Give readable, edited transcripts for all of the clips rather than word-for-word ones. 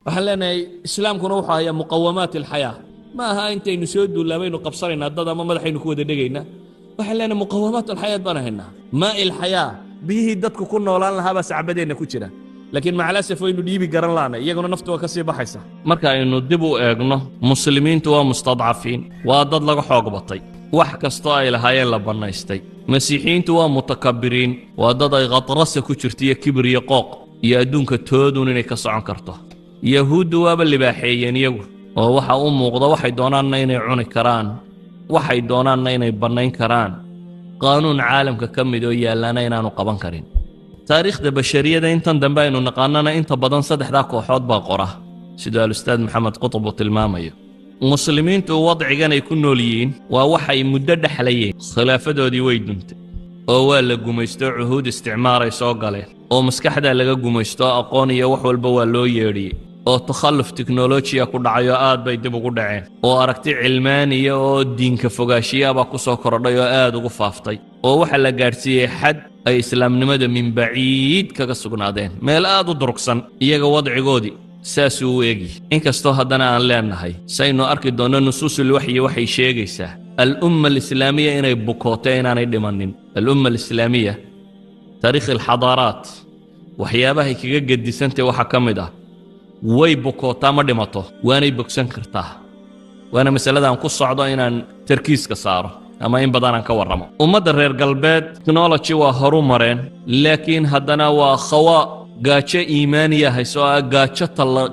وحلنا إسلام كنا وحايا مقومات الحياة ما ها أنت نسود ولا بين قبصرنا الضد ما مدحين كود دقينا وحلنا مقومات الحياة بنا هنا ماء الحياة به دتك كنا ولا لها بس عبدين كتيرة لكن مع الأسف إنه دي بيجرن لنا يجونا نفط وكسي بحسة مركا إنه دبوا إجنا مسلمين توا مستضعفين وضد لقى حاج بطي وحكستوا إلى هاي لبنا يستي مسيحيين توا متكبرين وضد غطرس كتيرتيه كبر يقاق يأدونك تودون إنك صعن كرته يهود وابل باحيين يجو ووحى وقضى وحي دونان إني عون كران وحي دونان إني بنين كران قانون عالم ككم دويا لنا إننا قبان كرين تاريخ ده بشرية ده إنتن دنبا إنه نقاننا إنت بدن صدح ذاك وحوض باقرة سيدا الأستاذ محمد قطب التلمامية مسلمين تو وضع جانا يكونوا ليين ووحي مدد حليين خلافة دي ويدنت أول لقوميستو عهود استعمار يسوق عليه أو مسكحدا لقوميستو أقوني وحول بوالو يري أو تخلف تكنولوجيا كل عياءات بيدبو كل عين أو أركتي علمانية أو دين كفوقاشية باكوسو كردايات وقفافتي أو وحل قارتي حد أي إسلام نمد من بعيد كقصقنادين ميلاد دركسن إيجا وضع جودي ساسو ويجي إن كستو هدنا عن لأنهاي سينو أركي دون نصوص الوحي شيء الأمة الإسلامية إنay بكوتين aanay dhimanin الأمة الإسلامية تاريخ الحضارات waxyaabaha kaga gadisantay waxa kamid ah way bukootaa ma dhimato waanay bogsan kartaa waana mas'alada aan ku socdo inaan tarkiiska saaro ama in badan aan ka warramo ummadda reer galbeed technology waa horumareen laakiin haddana waa khawa gaajo iimaaniya hayso gaajo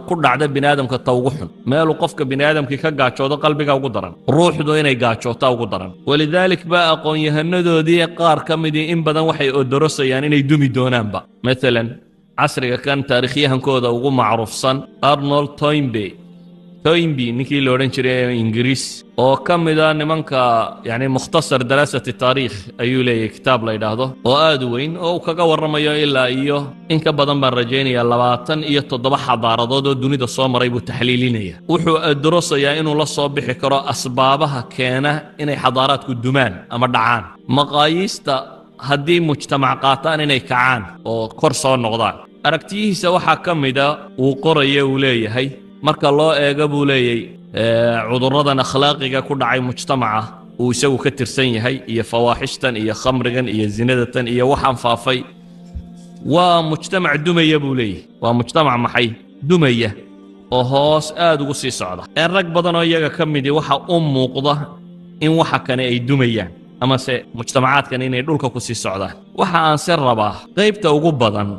ku dhacda bini'aadamka tawgu xun meel qofka bini'aadamkii ka gaajoodo qalbiga ugu daran ruuxdu inay gaajoota ugu daran walidalik ba aqoon yahanadoodii qaar kamidii in badan waxay odorosayaan inay dumi doonaanba مثلا casriga kan taariikhyahankooda ugu macruufsan Arnold Toynbee ninkii la oran jiray Ingiriis oo kamida nimanka yani mukhtasar darasati taariikh ayuu leeyahay kitaab la yiraahdo oo aad u weyn oo kaga warramayo ilaa iyo in ka badan baan rajaynaya 27 xadaaradood oo dunida soo maray buu taxliilinaya wuxuu adrasayaa inuu la soo bixi karo asbaabaha keena inay xadaaraadku dumaan ama dhacaan maqaayista haddii mujtamac qaataan inay kacaan oo kor soo noqdaan aragtiyihiisa waxaa kamida uu qoraya uu leeyahay marka loo eego buu leeyahay cudurradan akhlaaqiga ku dhacay mujtamaca uu isagu ka tirsan yahay iyo fawaaxishtan iyo khamrigan iyo zinadatan iyo waxaan faafay waa mujtamac dumaya buu leeyahay waa mujtamac maxay dumaya oo hoos aad ugu sii socda rag badan oo iyaga kamid waxa u muuqda in waxa kane ay dumayaan ama se mujtamacaadkan inay dhulka ku sii socdaan waxa aan si rabaa qaybta ugu badan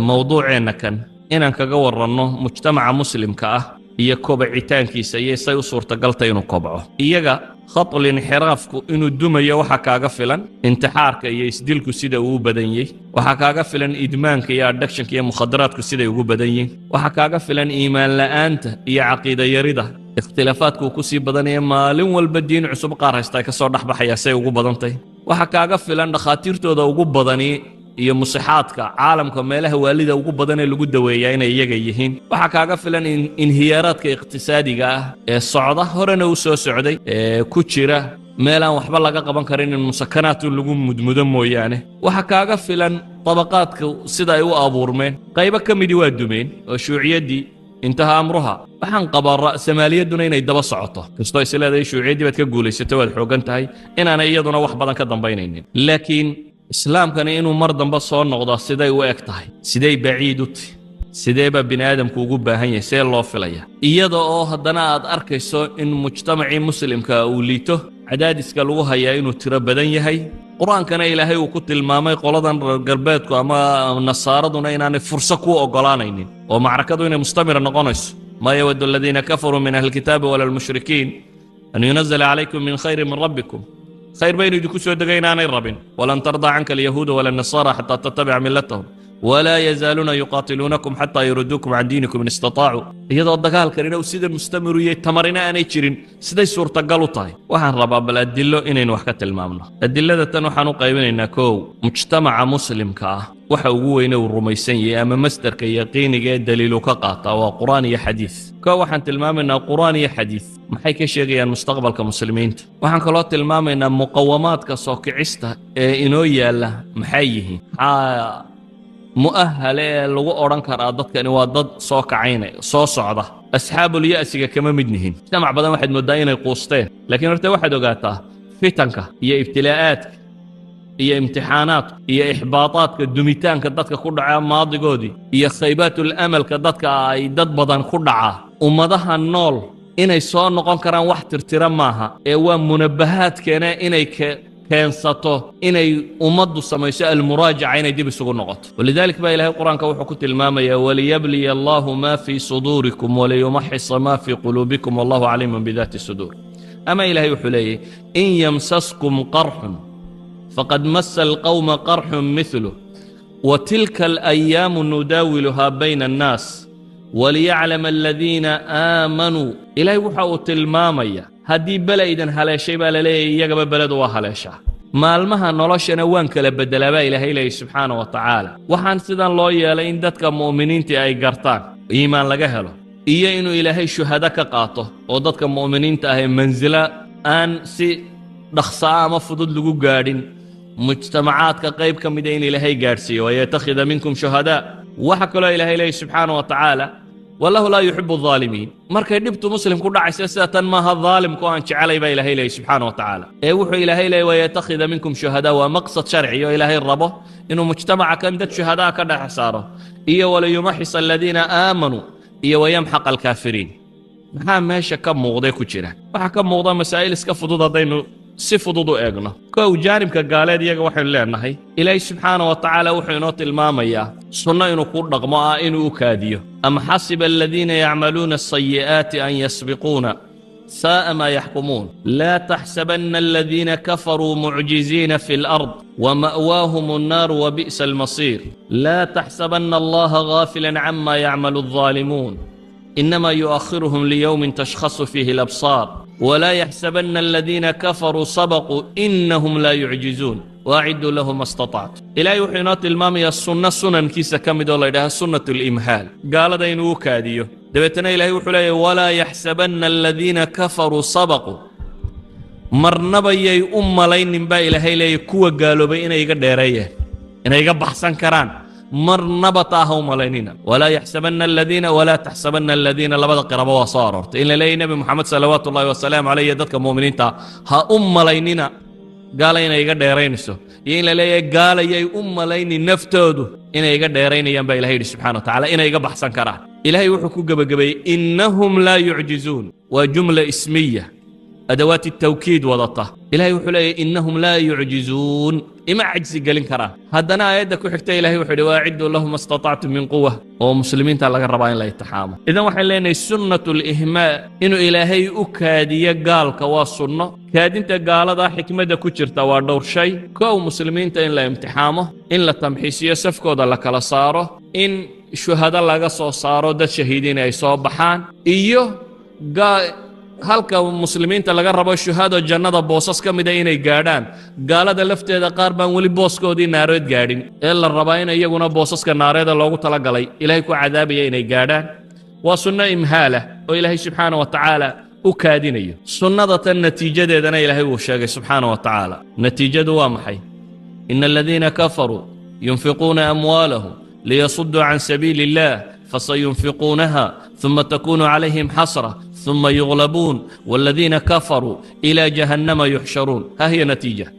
mawduuceena kan inaan kaga waranno mujtamaca muslimka ah iyo kobcitaankiisa iyo say u suurtagaltay inuu kobco iyaga khatul inxiraafku inuu dumayo waxa kaaga filan intixaarka iyo isdilku sida uu badan yahay waxa kaaga filan idmaanka iyo addictionka iyo mukhadaraadku sida ugu badan yihiin waxa kaaga filan iimaan la'aanta iyo caqiida yarida ikhtilaafaadku ku sii badanaya maalin walba diin cusub qaar haysta ka soo dhaxbaxaya say ugu badantay waxa kaaga filan dhakhaatiirtooda ugu badani iyo musixaadka caalamka meelaha waalida ugu badan ee lagu daweeyaa inay iyaga yihiin waxa kaaga filan inhiyaaraadka iqtisaadiga ah ee socda horena u soo socday ee ku jira meelaan waxba laga qaban karin in musakanaad lagu mudmudo mooyaane waxa kaaga filan tabaqaadka sida ay u abuurmeen qaybo kamid waa dumeen oo shuuciyadii intaha amruha waxaan qabaa ra'samaaliyaduna inay daba socoto kastoo isleedahay shuuciyadii baad ka guuleysatay waad xoogan tahay inaanay iyaduna wax badan ka dambaynaynin laakiin islaamkani inuu mar dambe soo noqdo siday u eg tahay siday baciid u tahay sideeba bini'aadamku ugu baahan yahay see loo filaya iyada oo haddana aad arkayso in mujtamacii muslimka uu liito cadaadiska lagu hayaa inuu tiro badan yahay quraankana ilaahay uu ku tilmaamay qoladan galbeedku ama nasaaraduna inaanay fursad ku ogolaanaynin oo macrakadu inay mustamir noqonayso ma yawaddu alladheena kafaru min ahli alkitabi wal mushrikiin an yunzala alaykum min khayrin min rabbikum خير بين يدكو سو دغينا اني ربين ولن ترضى عنك اليهود ولا النصارى حتى تتبع ملتهم ولا يزالون يقاتلونكم حتى يردوكم عن دينكم ان استطاعوا iyadoo dagaalkan uu sida mustamiriye tamarina aanay jirin siday suurtagal u tahay waxaan rabaa bal adillo inaynu wax ka tilmaamno adillada tan waxaan u qaybinaynaa koow mujtamaca muslimka ah waxa ugu weyn uu rumaysan yahay ama masdarka yaqiiniga ee daliil ka qaata waa quraan iyo xadiis ka waxaan tilmaamaynaa quraan iyo xadiis maxay ka sheegayaan mustaqbalka muslimiinta waxaan kaloo tilmaamaynaa muqawamaadka soo kicista ee inoo yaala maxay yihiin مؤهلة لغو أوران كرا ضدك أن وضد صوك عيني صو صعدة أصحاب اليأس كما مدنهن اجتمع بدن واحد مدين يقوستين لكن ارتى واحد وقاته فتنك هي ابتلاءات هي امتحانات هي إحباطات كدوميتان كدتك خدعة ماضي قودي هي خيبات الأمل كدتك أي دد بدن خدعة ومضها النول إني صار نقون كران واحد ترترم معها إيوان منبهات كنا إني كينساتو إني أمضوا سميساء المراجعة إني دي بسقو النقط ولذلك بقى إلهي القرآن كوحو كنت المامية وليبلي الله ما في صدوركم وليمحص ما في قلوبكم والله عليم بذات الصدور أما إلهي وحليه إن يمسسكم قرح فقد مس القوم قرح مثله وتلك الأيام نداولها بين الناس وليعلم الذين آمنوا إلهي وحاو تلمامية هدي بلدن هلاشي باللي يقب بلد وهلاشا maalmaha noloshana waan kala bedelaa baa ilaahay leeyahay subxaanahu wa tacaala waxaan sidan loo yeelay in dadka mu'miniinta ay gartaan iimaan laga helo iyo inuu ilaahay shuhada ka qaato oo dadka mu'miniinta ah manzila aan si dhaqso ama fudud lagu gaadhin mujtamacaadka qayb ka mid ah in ilaahay gaarsiiyo oo yatakhida minkum shuhada waxa kaloo ilaahay leeyahay subxaanahu wa tacaala والله لا يحب الظالمين markay dhibtu muslim ku dhacaysa sidatan ma ha zaalim ko aan jeclay ba ilaahay leeyahay subhanahu wa ta'ala ee wuxuu ilaahay leeyahay wa yatakhidha minkum shuhada wa maqsad shar'i oo ilaahay rabo inuu mujtamaca kan dad shuhada ka dhax saaro iyo wala yumahhis alladina aamanu iyo wayamhaq alkafirin maxaa meesha ka muuqday ku jira waxa ka muuqda masaa'il iska fudud hadaynu si fudud u eegno koow jaanibka gaaleed iyaga waxaan leenahay ilaahay subhanahu wa ta'ala wuxuu inoo tilmaamayaa sunna inuu ku dhaqmo inuu u kaadiyo am hasiba alladhina ya'maluna as-sayyi'ati an yasbiquna sa'a ma yahkumun la tahsabanna alladhina kafaru mu'jizina fil ard wa ma'wahum an-nar wa bi'sa al-masir la tahsabanna allaha ghafilan 'amma ya'malu adh-dhalimun إنما يؤخرهم ليوم تشخص فيه الأبصار ولا يحسبن الذين كفروا سبقوا إنهم لا يعجزون وأعدوا لهم ما استطعت إلى يحينات المامية السنة سنن كيسا كمد الله إليها سنة الإمهال قال دينو كاديو دبتنا إلهي وحلي ولا يحسبن الذين كفروا سبقوا مرنبا يي لين با إلهي لي كوا قالوا بإنا يقدريه إنا يقبحسن كران مرنبطاهم مليننا ولا يحسبن الذين ولا تحسبن الذين لبدا قربوا وصارت إلا لي نبي محمد صلوات الله وسلام عليه يدك مؤمنين تا ها مليننا قال إنا يقدرين سو إلا لي قال يا لين نفتودو إنا يقدرين ينبا إلهي سبحانه وتعالى إنا يقبحسن كران إلهي وحكو قبقبي إنهم لا يعجزون وجملة اسمية أدوات التوكيد وضطه إلهي وحلي إنهم لا يعجزون إما عجز قالين كرا هدنا آياتك وحكتا إلهي وحلي وأعدوا لهم ما استطعتم من قوة ومسلمين تعالى الرباين لا يتحاموا إذا وحن لنا سنة الإهماء إنه إلهي أكادي قال كواصلنا كادين تقال هذا حكمة دا كتير توادور شيء كو مسلمين إن لا امتحامه إن لا تمحيسية سفكو دا لك لصاره إن شهداء لك صاره دا شهيدين أي صوبحان إيوه halka muslimiinta laga rabo shuhada jannada boosas ka mid ah inay gaadhaan gaalada lafteeda qaar baan wali booskoodii naareed gaadhin ee la rabaa in iyaguna boosaska naareeda loogu tala galay ilaahay ku cadaabaya inay gaadhaan waa sunna imhaala oo ilaahay subhanahu wa ta'ala u kaadinayo sunnada tan natiijadeedana ilaahay uu sheegay subhanahu wa ta'ala natiijadu waa maxay innal ladina kafaru yunfiquna amwalahum liyasuddu an sabilillah fasayunfiqunaha thumma takunu alayhim hasra ثم يغلبون والذين كفروا إلى جهنم يحشرون ها هي نتيجة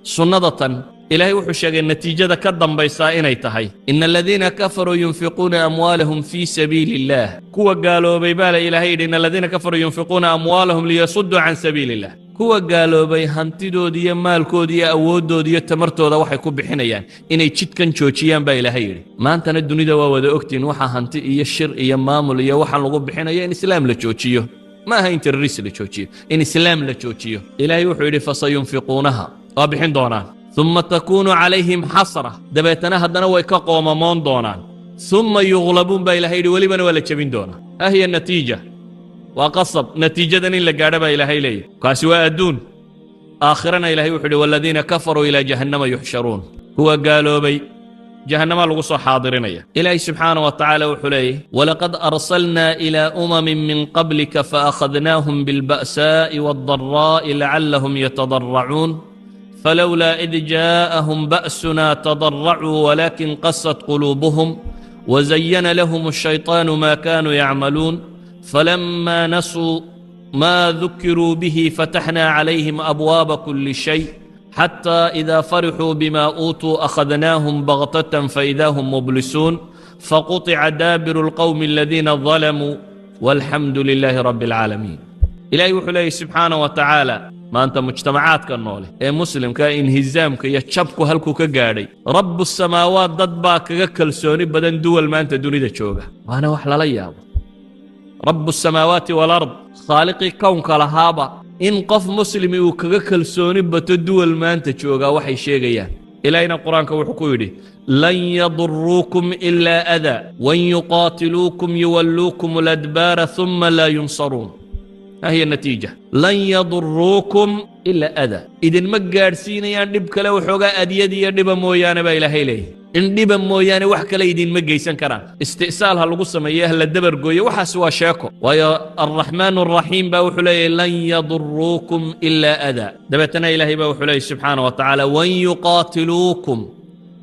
سنة إلهي وحشاق النتيجة كدن بيسائن ايتهي إن الذين كفروا ينفقون أموالهم في سبيل الله كوا قالوا بيبال إلهي إن الذين كفروا ينفقون أموالهم ليصدوا عن سبيل الله كوا قالوا بي هانتدو دي مالكو دي أودو دي تمرتو دا وحي كوب حنيان إني تشتكن شوشيان با إلهي ما أنت ندوني دا وودا أكتين وحا هانتي إيا الشر إيا مامل إيا وحا لغوب حنيان إسلام لشوشيو ما هين ترريس لشوشيو إن إسلام لشوشيو إلهي وحيري فسينفقونها وابحين دونان ثم تكون عليهم حسرة دبيتنا هدنا ويكا قوممان دونان ثم يغلبون با إلهي ولبن ولا تشبين دونا هي النتيجة وقصب نتيجة إلا قاربا إلهي لي كاسوا الدون آخرنا إلهي وحده والذين كفروا إلى جهنم يحشرون هو قالوا بي جهنم الغصة حاضرين إلهي سبحانه وتعالى وحليه ولقد أرسلنا إلى من قبلك فأخذناهم بالبأساء والضراء لعلهم يتضرعون فلولا إذ جاءهم بأسنا تضرعوا ولكن قست قلوبهم وزين لهم الشيطان ما كانوا يعملون فلما نسوا ما ذكروا به فتحنا عليهم أبواب كل شيء حتى إذا فرحوا بما أوتوا أخذناهم بغتة فإذا هم مبلسون فقطع دابر القوم الذين ظلموا والحمد لله رب العالمين. إلهي وحليه سبحانه وتعالى ما أنت مجتمعات كالنولي مسلم كإنهزامك يتشبك هلكو كقاري رب السماوات ضدبا كالسوني بدن دول ما أنت دوني دا شوغا وأنا وحلا ليابا رب السماوات والأرض خالقي كونك لهابا إن قف مسلمي وكالسوني بتدول ما أنت شوغا وحي شيغيا إلينا القرآن كوحكويدي لن يضروكم إلا أذى وإن يقاتلوكم يولوكم الأدبار ثم لا ينصرون. ها هي النتيجة لن يضروكم إلا أذى إذن ما قارسين يعني نبك لو حقا أديدي نبا مويانا با إلهي ليه إن نبا مويانا وحكا ليدين ما قيسان كران استئسالها القصة ما إياها للدبر قوية وحسوا شاكو ويا الرحمن الرحيم باوحلي لن يضروكم إلا أذى دبتنا إلهي باوحلي سبحانه وتعالى وإن يقاتلوكم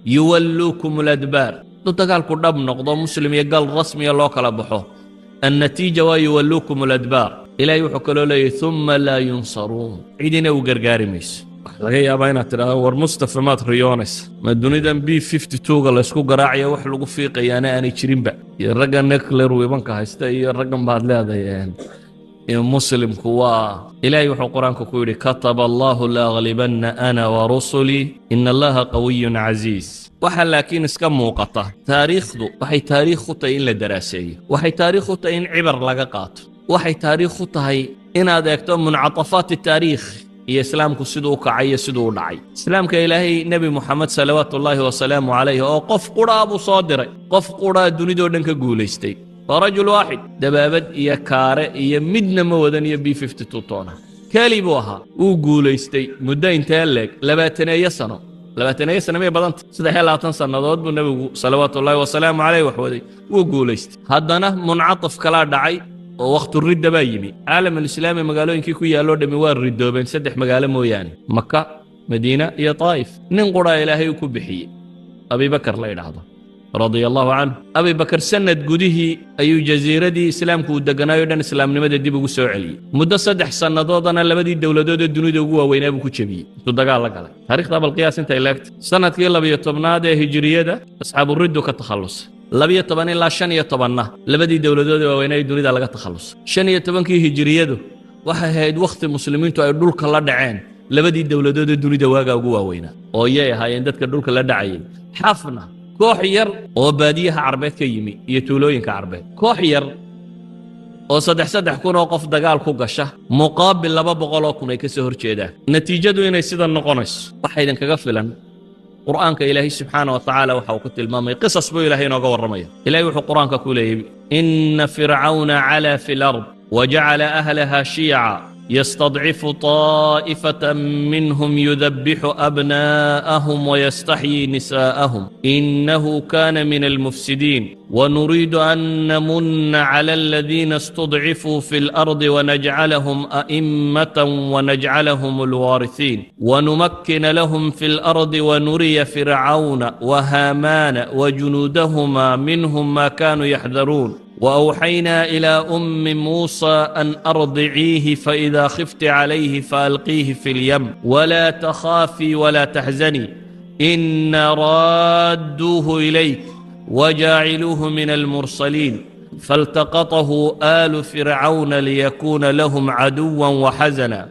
يولوكم الأدبار تتقال قدام نقضى مسلم يقال رسمي الله كالبحو النتيجة ويولوكم الأدبار إلهي وحكلوا لي ثم لا ينصرون عيدنا وقرقاري ميس laga yaabaa inaad tidhaahdo war mustafa maad riyoonaysa ma dunidan B52ga la isku garaacayo wax lagu fiiqayaana aanay jirinba iyo ragga nuclear weaponka haysta iyo raggan baad leedahay iyo muslimku waa ilaahay wuxuu quraanka ku yidhi kataba allahu la aghlibanna ana wa rusuli inna allaha qawiyyun aziz waxa laakiin iska muuqata taariikhdu waxay taariikh u tahay in la daraaseeyo waxay taariikh u tahay in cibar laga qaato waxay taariikh u tahay inaad eegto muncaطafaat taariikh iyo islaamku sidoo kacay sidoo dhacay islaamka ilaahay nabi muhammad sallallahu alayhi wa sallam alayhi oo qof qura abu soo diray qof qura dunidoo dhan ka guuleystay rajul waahid dababad iyo kaare iyo midna ma wadan iyo B52 toona kalibu aha uu guuleystay muddo inta leeg 20 sano 20 sano ma badanta 30 sanadood buu nabigu sallallahu alayhi wa sallam alayhi waxwaday uu guuleystay haddana muncaطaf kala dhacay ووقت الردة بايمي عالم الإسلامي مقالوين كيكو يالو دموار ردو بين سدح مقالة موياني مكة مدينة يا طائف ننقرى إلهي وكبحي أبي بكر لا يلحظه رضي الله عنه أبي بكر سند قده أي جزيرة دي إسلام كود دقنايو دان إسلام نمد دي بقو سوعلي مدة صدح سنة ضادنا لبدي الدولة دود الدنيا دقوة وين أبو كتشبي تدقال لك عليك تاريخ طاب القياس انت إلاكت سنة كيلا بيطبنا ده هجرية ده أصحاب الردو كالتخلص لبيا طبعاً إلا شنية طبعاً لبدي الدولة دود وين أي دنيا لقى تخلص شنية طبعاً كي هجرية ده وحيد وقت المسلمين تعيدول كلا دعين لبدي الدولة دود الدنيا واقع جوا وينا أو يا هاي عندك كدول كلا دعين حفنا كوحير أو باديها عربيت كيمي يتولوين كعربيت كوحير أو صدح كون وقف دجال كوجشة مقابل لبا بقولكم يكسر كذا نتيجة إن يصير النقنص واحدا كغفلا قرآن كإلهي سبحانه وتعالى وحوكت المامي قصص بو إلهي نوغا ورمي إلهي وحو قرآن ككولي إن فرعون علا في الأرض وجعل أهلها شيعا يستضعف طائفة منهم يذبح أبناءهم ويستحيي نساءهم إنه كان من المفسدين ونريد أن نمن على الذين استضعفوا في الأرض ونجعلهم أئمة ونجعلهم الوارثين ونمكن لهم في الأرض ونري فرعون وهامان وجنودهما منهم ما كانوا يحذرون وأوحينا إلى أم موسى أن أرضعيه فإذا خفت عليه فألقيه في اليم ولا تخافي ولا تحزني إنا رادوه إليك وجاعلوه من المرسلين فالتقطه آل فرعون ليكون لهم عدوا وحزنا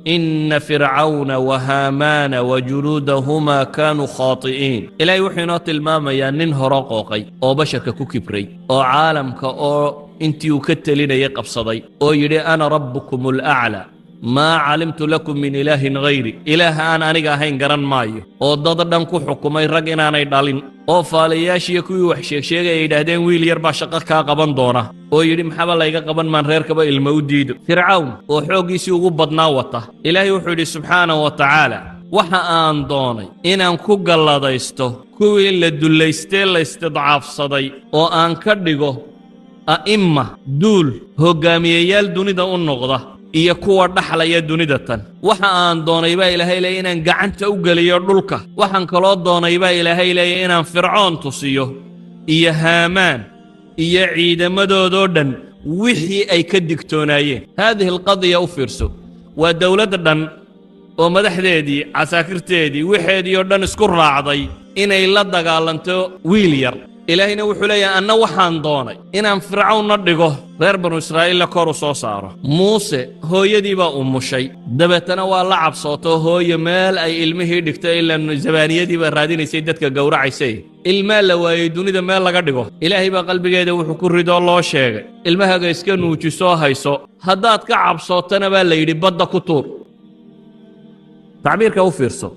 إن فرعون وهامان وجنودهما كانوا خاطئين إلى يوحينات الماما يا ننهر قوقي أو بشرك كوكبري أو عالمك أو انتي وكتلين يقب صدي أو يري أنا ربكم الأعلى ما علمت لكم من إله غيري إله أنا هين قرن ماي أو ضدن كو حكومي رقنا أنا يدالين أو فالياشي يكوي وحشيك شيغا يدهدين ويل يربع شقا قبان دونا أو يري محابا لايقا قبان من ريركبا الموديد فرعون أو حوقي سيوغو بدناوته إلهي وحولي سبحانه وتعالى waxa aan doonay inaan ku galladaysto kuwii la dullaystay la istidcaafsaday oo aan ka dhigo a'imma duul hogaamiyeyaal dunida u noqda iyo kuwa dhaxlaya dunida tan waxa aan doonay baa ilaahay leeyahay inaan gacanta u geliyo dhulka waxaan kaloo doonay baa ilaahay leeyahay inaan fircoon tusiyo iyo haamaan iyo ciidamadoodoo dhan wixii ay ka digtoonaayeen haadihi alqadiya u fiirso waa dowladda dhan oo madaxdeedii casaakirteedii wixeedii oo dhan isku raacday inay la dagaalanto wiil yar ilaahayna wuxuu leeyahay anna waxaan doonay inaan fircawnna dhigo reer banu israa'iilla kor u soo saaro muuse hooyadii baa umushay dabeetana waa la cabsooto hooyo meel ay ilmihii dhigto ilaa zabaaniyadii baa raadinaysay dadka gowracaysay ilmaa la waayey dunida meel laga dhigo ilaahay baa qalbigeeda wuxuu ku ridoo loo sheegay ilmahaga iska nuujisoo hayso haddaad ka cabsootana baa la yidhi badda ku tuur tacbiirka u fiirso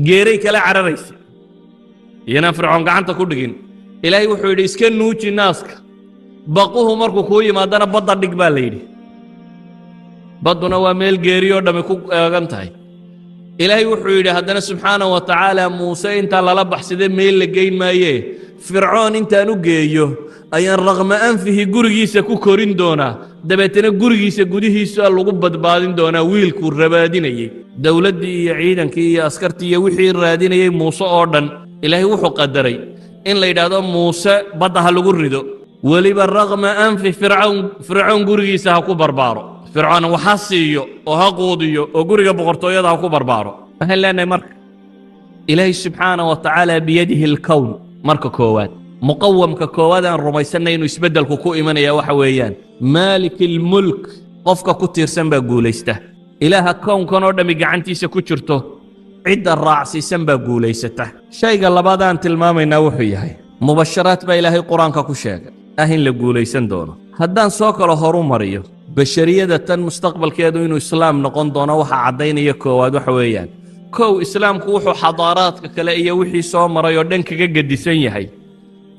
geeray kala cararaysa iyanaan fircoon gacanta ku dhigin ilaahay wuxuu yidhi iska nuuji naaska baquhu markuu kuu yimaadana badda dhig baa la yidhi badduna waa meel geeriyoo dhammi ku eegan tahay ilaahay wuxuu yidhi haddana subxaana wa tacaala muuse intaa lala baxsade meel la geyn maayee fircoon intaan u geeyo ayaan raqma anfihi gurigiisa ku korin doonaa dabeetana gurigiisa gudihiisa lagu badbaadin doonaa wiilkuu rabaadinayey dowladdii iyo ciidankii iyo askartii iyo wixii raadinayey muuse oo dhan ilaahay wuxuu qadaray in la yidhaahdo muuse badda ha lagu rido weliba raqma anfi fircoon gurigiisa ha ku barbaaro fircoon waxa siiyo oo ha quudiyo oo guriga boqortooyada ha ku barbaaro waxaan leenahay marka ilaahay subxaana wa tacaala biyadihi alkown marka koowaad muqawamka koowaad aan rumaysanay inuu isbeddelku ku imanaya waxa weeyaan maalik almulk qofka ku tiirsan baa guulaysta ilaaha kownkan oo dhammi gacantiisa ku jirto cidda raacsiisan baa guulaysata shayga labaad aan tilmaamaynaa wuxuu yahay mubasharaad baa ilaahay qur-aanka ku sheegay in la guulaysan doono haddaan soo kale horu mariyo bashariyada tan mustaqbalkeedu inuu islaam noqon doono waxa caddaynaya koowaad waxa weeyaan kow islaamku wuxuu xadaaraadka kale iyo wixii soo maray oo dhan kaga gedisan yahay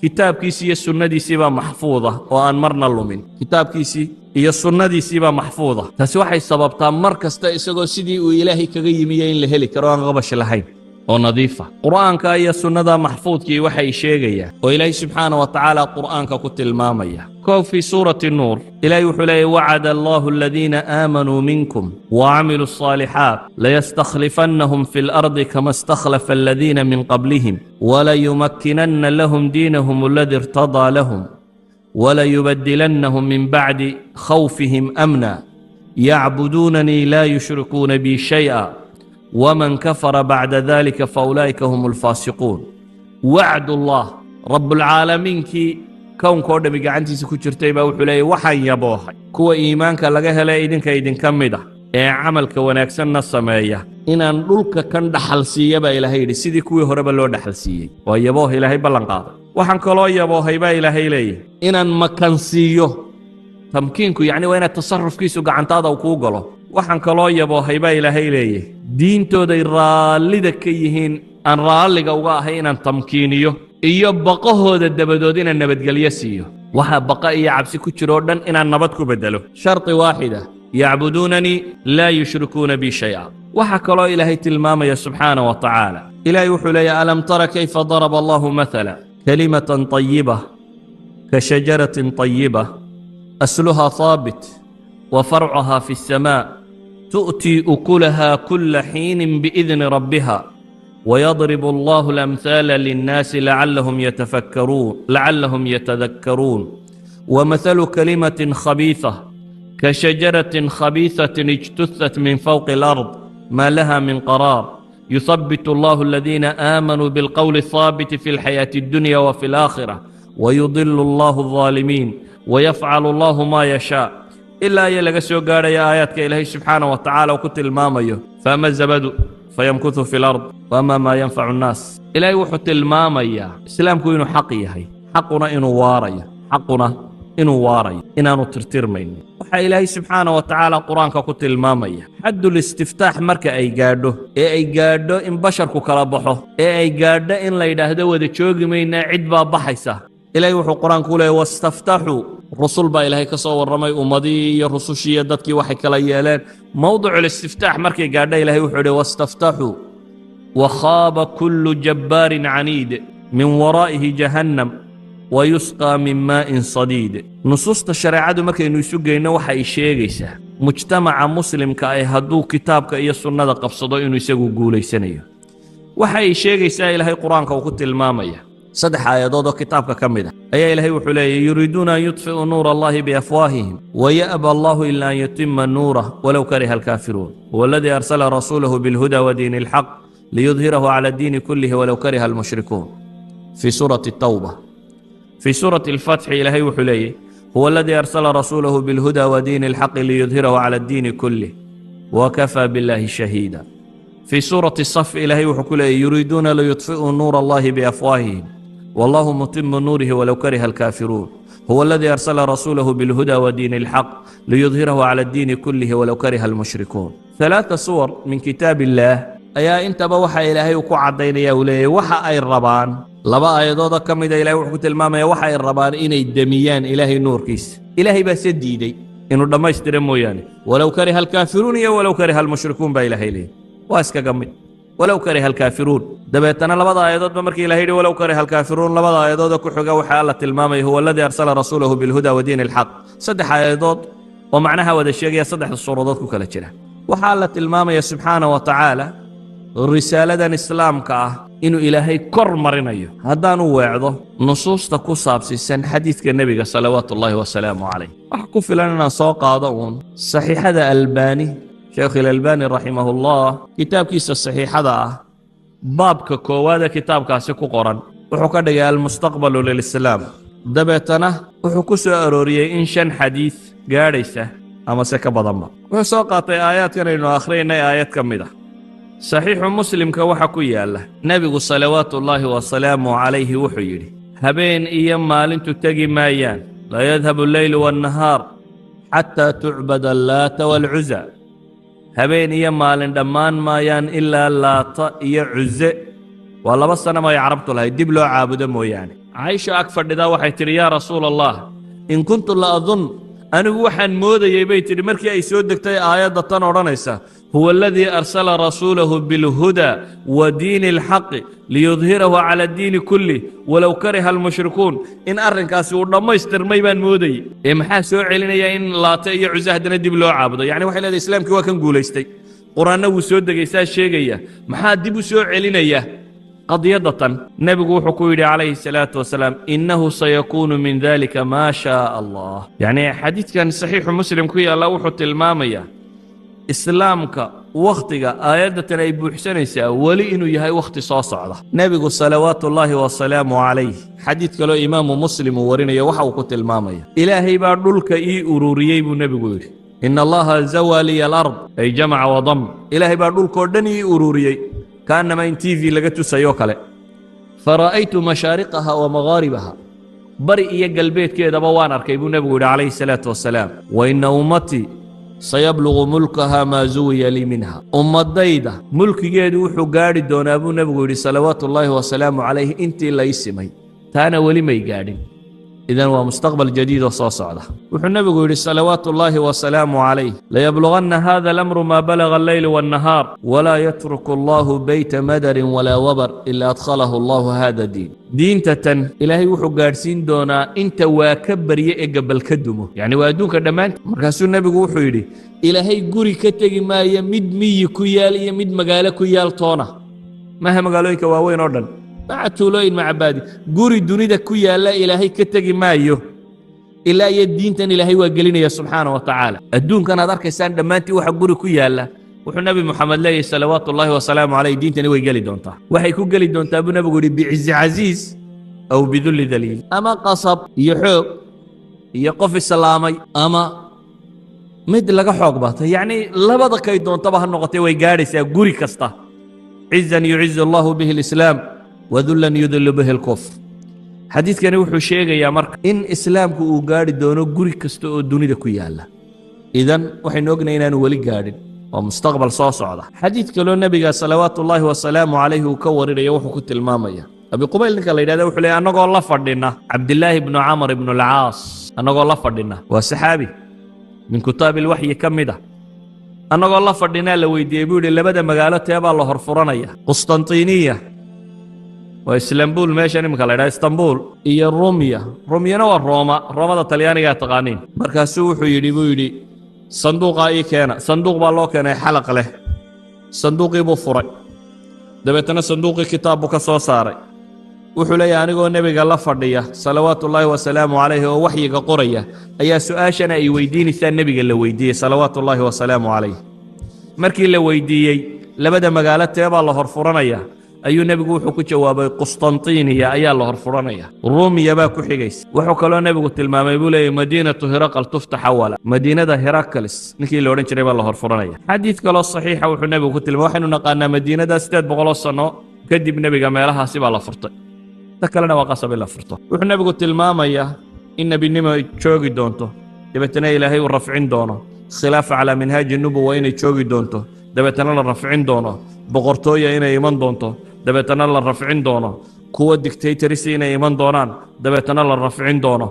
kitaabkiisii iyo sunnadiisii baa maxfuuda oo aan marna lumin kitaabkiisii iyo sunnadiisii baa maxfuuda taasi waxay sababtaa mar kasta isagoo sidii uu ilaahay kaga yimiyo in la heli karo aan qabash lahayn oo nadiifa qur'aanka iyo sunnada maxfuudkii waxay sheegayaan oo ilaahay subxaana wa tacaala qur'aanka ku tilmaamaya koow fii suurati nuur ilaahay wuxuu leeyahy wacada allahu aladiina aamanuu minkum wacamiluu الصaalixaat layastakhlifannahum fi اlardi kama istakhlafa aladiina min qablihim walayumakkinanna lahum diinahum aladi irtadaa lahum walayubadilannahum min bacdi khawfihim amna yacbuduunanii laa yushrikuuna bi shay'a ومن كفر بعد ذلك فأولئك هم الفاسقون وعد الله رب العالمين كي كون كود بيغانتي سكو جرتي با وحو لي waxaan yaboohay kuwa iimaanka laga helay idin kamida ee amalka wanaagsan sameeya inaan dhulka kan dhaxal siiyaba ilaahay yiri sidii kuwii horeba loo dhaxal siiyay waa yabooh ilaahay ballan qaaday waxaan kaloo yaboohay ba ilaahay leeyahay inaan makan siiyo tamkiinku yani waa inaad tasarrufkiisu gacantaada ku galo waxaan kaloo yaboohay baa ilaahay leeyahay diintooday raallida ka yihiin aan raalliga uga ahay inaan tamkiiniyo iyo baqahooda dabadood inaan nabadgelyo siiyo waxa baqa iyo cabsi ku jiro dhan inaan nabad ku bedelo sharti waaxida yacbuduunanii laa yushrikuuna bi shay'a waxa kaloo ilaahay tilmaamaya subxaana wa tacaala ilaahay wuxuu leeyahay alam tara kayfa daraba allahu mathala kalimatan طayiba ka shajaratin طayiba asluha haabit وفرعها في السماء تؤتي أكلها كل حين بإذن ربها ويضرب الله الأمثال للناس لعلهم يتذكرون ومثل كلمة خبيثة كشجرة خبيثة اجتثت من فوق الأرض ما لها من قرار يثبت الله الذين آمنوا بالقول الثابت في الحياة الدنيا وفي الآخرة ويضل الله الظالمين ويفعل الله ما يشاء إلا يلقى سوغار يا آياتك إلهي سبحانه وتعالى وكت الماميو فأما الزبد فيمكث في الأرض وأما ما ينفع الناس إلهي وحت الماميا إسلامكو إنو حقيهي حقنا إنو واريا حقنا إنو واريا إنا نترتر مني وحا إلهي سبحانه وتعالى قرآنك كت الماميا حد الاستفتاح مركا أي قادو إن بشركو كلابحو أي قادو إن لا يدهدو ذي تشوغي مينا عدبا بحيسا إلهي وحو قرآن كوله واستفتحوا رسول با إلهي كصور رمي أمضي رسوشية دادكي وحي كلايالان موضع الاستفتاح مركي قاعدة إلهي وحوله واستفتحوا وخاب كل جبار عنيد من ورائه جهنم ويسقى من ماء صديد نصوص الشريعة مركي إنو يسوق إنو وحي شيغيسا mujtamaca muslimka ay hadduu kitaabka iyo sunnada qabsado inuu isagu guulaysanayo waxay sheegaysaa ilaahay qur-aanka uu ku tilmaamaya saddex aayadood oo kitaabka ka mid ah ayaa ilaahay wuxuu leeyahay yuriiduuna an yudfi'uu nuura allahi biafwaahihim waya'ba allahu ila an yutima nuurah walow kariha alkaafiruun huwa aladii arsala rasuulahu bilhuda wadiini alxaq liyudhirahu cala addiini kullihi walow kariha almushrikuun fii suurati tawba fii suurati alfatxi ilaahay wuxuu leeyahay huwa aladii arsala rasuulahu bilhuda wadiini alxaqi liyudhirahu cala addiini kullih wakafaa billahi shahiida fii suurati saf ilaahay wuxuu ku leeyahy yuriiduuna liyudfi'uu nuura allahi biafwaahihim والله متم نوره ولو كره الكافرون هو الذي أرسل رسوله بالهدى ودين الحق ليظهره على الدين كله ولو كره المشركون ثلاث صور من كتاب الله أيا أنت بوحى إلهي وكو عدين يا ولي وحى أي الربان لبا أيضا كم إذا إلهي وحكت الماما وحى الربان إني الدميان إلهي نور كيس إلهي بس يديدي إنه لما يسترموا يعني ولو كره الكافرون يا ولو كره المشركون بإلهي ليه واسكا قمت ولو كره الكافرون دبيتنا لبضا آيادات بمركي إلهي ولو كره الكافرون لبضا آيادات كحقا وحالة المامي هو الذي أرسل رسوله بالهدى ودين الحق صدح آيادات ومعناها وذا الشيء صدح الصورات كلا جرا وحالة المامي سبحانه وتعالى الرسالة إسلام كاه إنه إلهي كر مرنيه هذا نوعده نصوص تقصاب سن حديث النبي صلوات الله وسلامه عليه أحكوا في لنا سوق هذا صحيح هذا ألباني شيخ الألباني رحمه الله كتاب كيس الصحيح هذا باب كوادة كتاب كاسكو قرن وحكى يا المستقبل للإسلام دبتنا وحكوا سأروري إن شان حديث جاريسة أما سك بضمة وساقط آيات إنه آخرين آيات كمدة صحيح مسلم كوحكوا يا الله نبي صلوات الله وسلامه عليه وحيري هبين إيام مال تتجي مايان لا يذهب الليل والنهار حتى تعبد اللات والعزى habeen iyo maalin dhammaan maayaan ilaa laata iyo cuze waa laba sano ma ay carabtu lahay dib loo caabudo mooyaane Aisha ag fadhida waxay tiri yaa rasuul Allah in kuntu la adun anigu waxaan moodayay bay tiri markii ay soo degtay aayadda tan oranaysa huwa alladhi arsala rasuulahu bil huda wa diinil haqq liyudhhirahu ala ad-din kulli walaw kariha al-mushrikuun in arrinkaasi uu dhamaystirmay baan moodayay maxaa soo celinaya in laata iyo cuzahdana dib loo caabudo yani waxa leedahay islaamkii waa kan guuleystay quraanna wuu soo degaysaa sheegaya maxaa dib u soo celinaya قضية نبي حكوي عليه الصلاة والسلام إنه سيكون من ذلك ما شاء الله يعني حديث كان صحيح مسلم كوي الله وحط المامية إسلامك وقتك آيات أبو حسين ولي إنه يهي وقت صاص على نبي صلوات الله والسلام عليه حديث كلو إمام مسلم ورنا يوحى وقت المامية إلهي بردلك إي أروريي بنبي إن الله زوى لي الأرض أي جمع وضم إلهي بردلك ودني أروريي كأنما إن تيفي لقيت سيوكله فرأيت مشارقها ومغاربها برئي قلبيت كده بوان أركيبون نبي عليه الصلاة والسلام وإن أمتي سيبلغ ملكها ما زوي لي منها ديدة ملك جيد وحو قاري دون أبو نبي صلوات الله وسلامه عليه انت لا يسمي تانا ولي ما يقاري إذن هو مستقبل جديد وصاصع له وحو النبي صلوات الله وسلامه عليه ليبلغن هذا الأمر ما بلغ الليل والنهار ولا يترك الله بيت مدر ولا وبر إلا أدخله الله هذا الدين دين تتن إلهي وحو قارسين دونا انت واكبر يقبل كدمه يعني وادوك دمان مركز النبي وحو يدي إلهي قري كتغي ما يمد مي كيال يمد مقالة كيال طونة ما هم مقالوك واوين أردن مع تولين مع عبادي قري دوني دا كويا لا إلهي كتغي مايو إلا يدين تن إلهي وقلين يا سبحانه وتعالى الدون كان دارك إنسان دمانتي وحا قري كويا لا وحو النبي محمد الله صلوات الله وسلامه عليه دين تن وقلي دونتا وحي كو قلي دونتا أبو نبي قولي بعز عزيز أو بذل ذليل أما قصب يحوق يقف السلامي أما مد لغا حوق باتا يعني لبدا كي دونتا بها النقطة ويقارس يا قري كستا عزا يعز الله به الإسلام وذلا يذل به الكفر حديث كان وحو شيغا يا مرك إن إسلامك uu gaari doono guri kasta oo dunida ku yaala idan waxaynu ognahay inaan wali gaarin oo mustaqbal soo socda xadiis kale nabiga sallallahu wa salaamu alayhi uu ka warinayo wuxuu ku tilmaamaya abi qubayl ninka la yiraahdo wuxuu leeyahay anagoo la fadhina Abdullah ibn Amr ibn al-Aas anagoo la fadhina waa saxaabi min kitaab al-wahyi kamida anagoo la fadhina la weydiiyay buu labada magaalo teebaa la horfuranaya Qustantiniya وإسلامبول ماشي أنا مكلا إسطنبول هي روميا نوع روما ده طلياني تقانين مركز سوح يدي sanduuqa ii keena sanduuq baa loo keenay xalaq leh sanduuqii buu furay dabeetana sanduuqii kitaab buu ka soo saaray wuxuu leeyahay anigoo nebiga la fadhiya salawaatullaahi wasalaamu calayhi oo waxyiga qoraya ayaa su-aashana ay weydiinaysaa nebiga la weydiiyey salawaatullaahi wasalaamu calayh markii la weydiiyey labada magaalo teebaa la horfuranaya ayuu nebigu wuxuu ku jawaabay qustantiniya ayaa la horfuranaya ruumiya baa ku xigaysa wuxuu kaloo nebigu tilmaamay buu leeyahay madiinatu hiraqal tuftax awala madiinada hiraqalis ninkii la odhan jiray baa la horfuranaya xadiid kaloo saxiixa wuxuu nebigu ku tilmaamay waxaynu naqaanaa madiinada 800 sano kadib nebiga meelahaasi baa la furtay ta kalena waa qasab in la furto wuxuu nebigu tilmaamayaa in nebinimo ay joogi doonto dabeetana ilaahay uu rafcin doono khilaafa calaa minhaaji nubuwa inay joogi doonto dabeetana la rafcin doono boqortooya inay iman doonto dabeetana la rafcin doono kuwa dictatorisi inay iman doonaan dabeetana la rafcin doono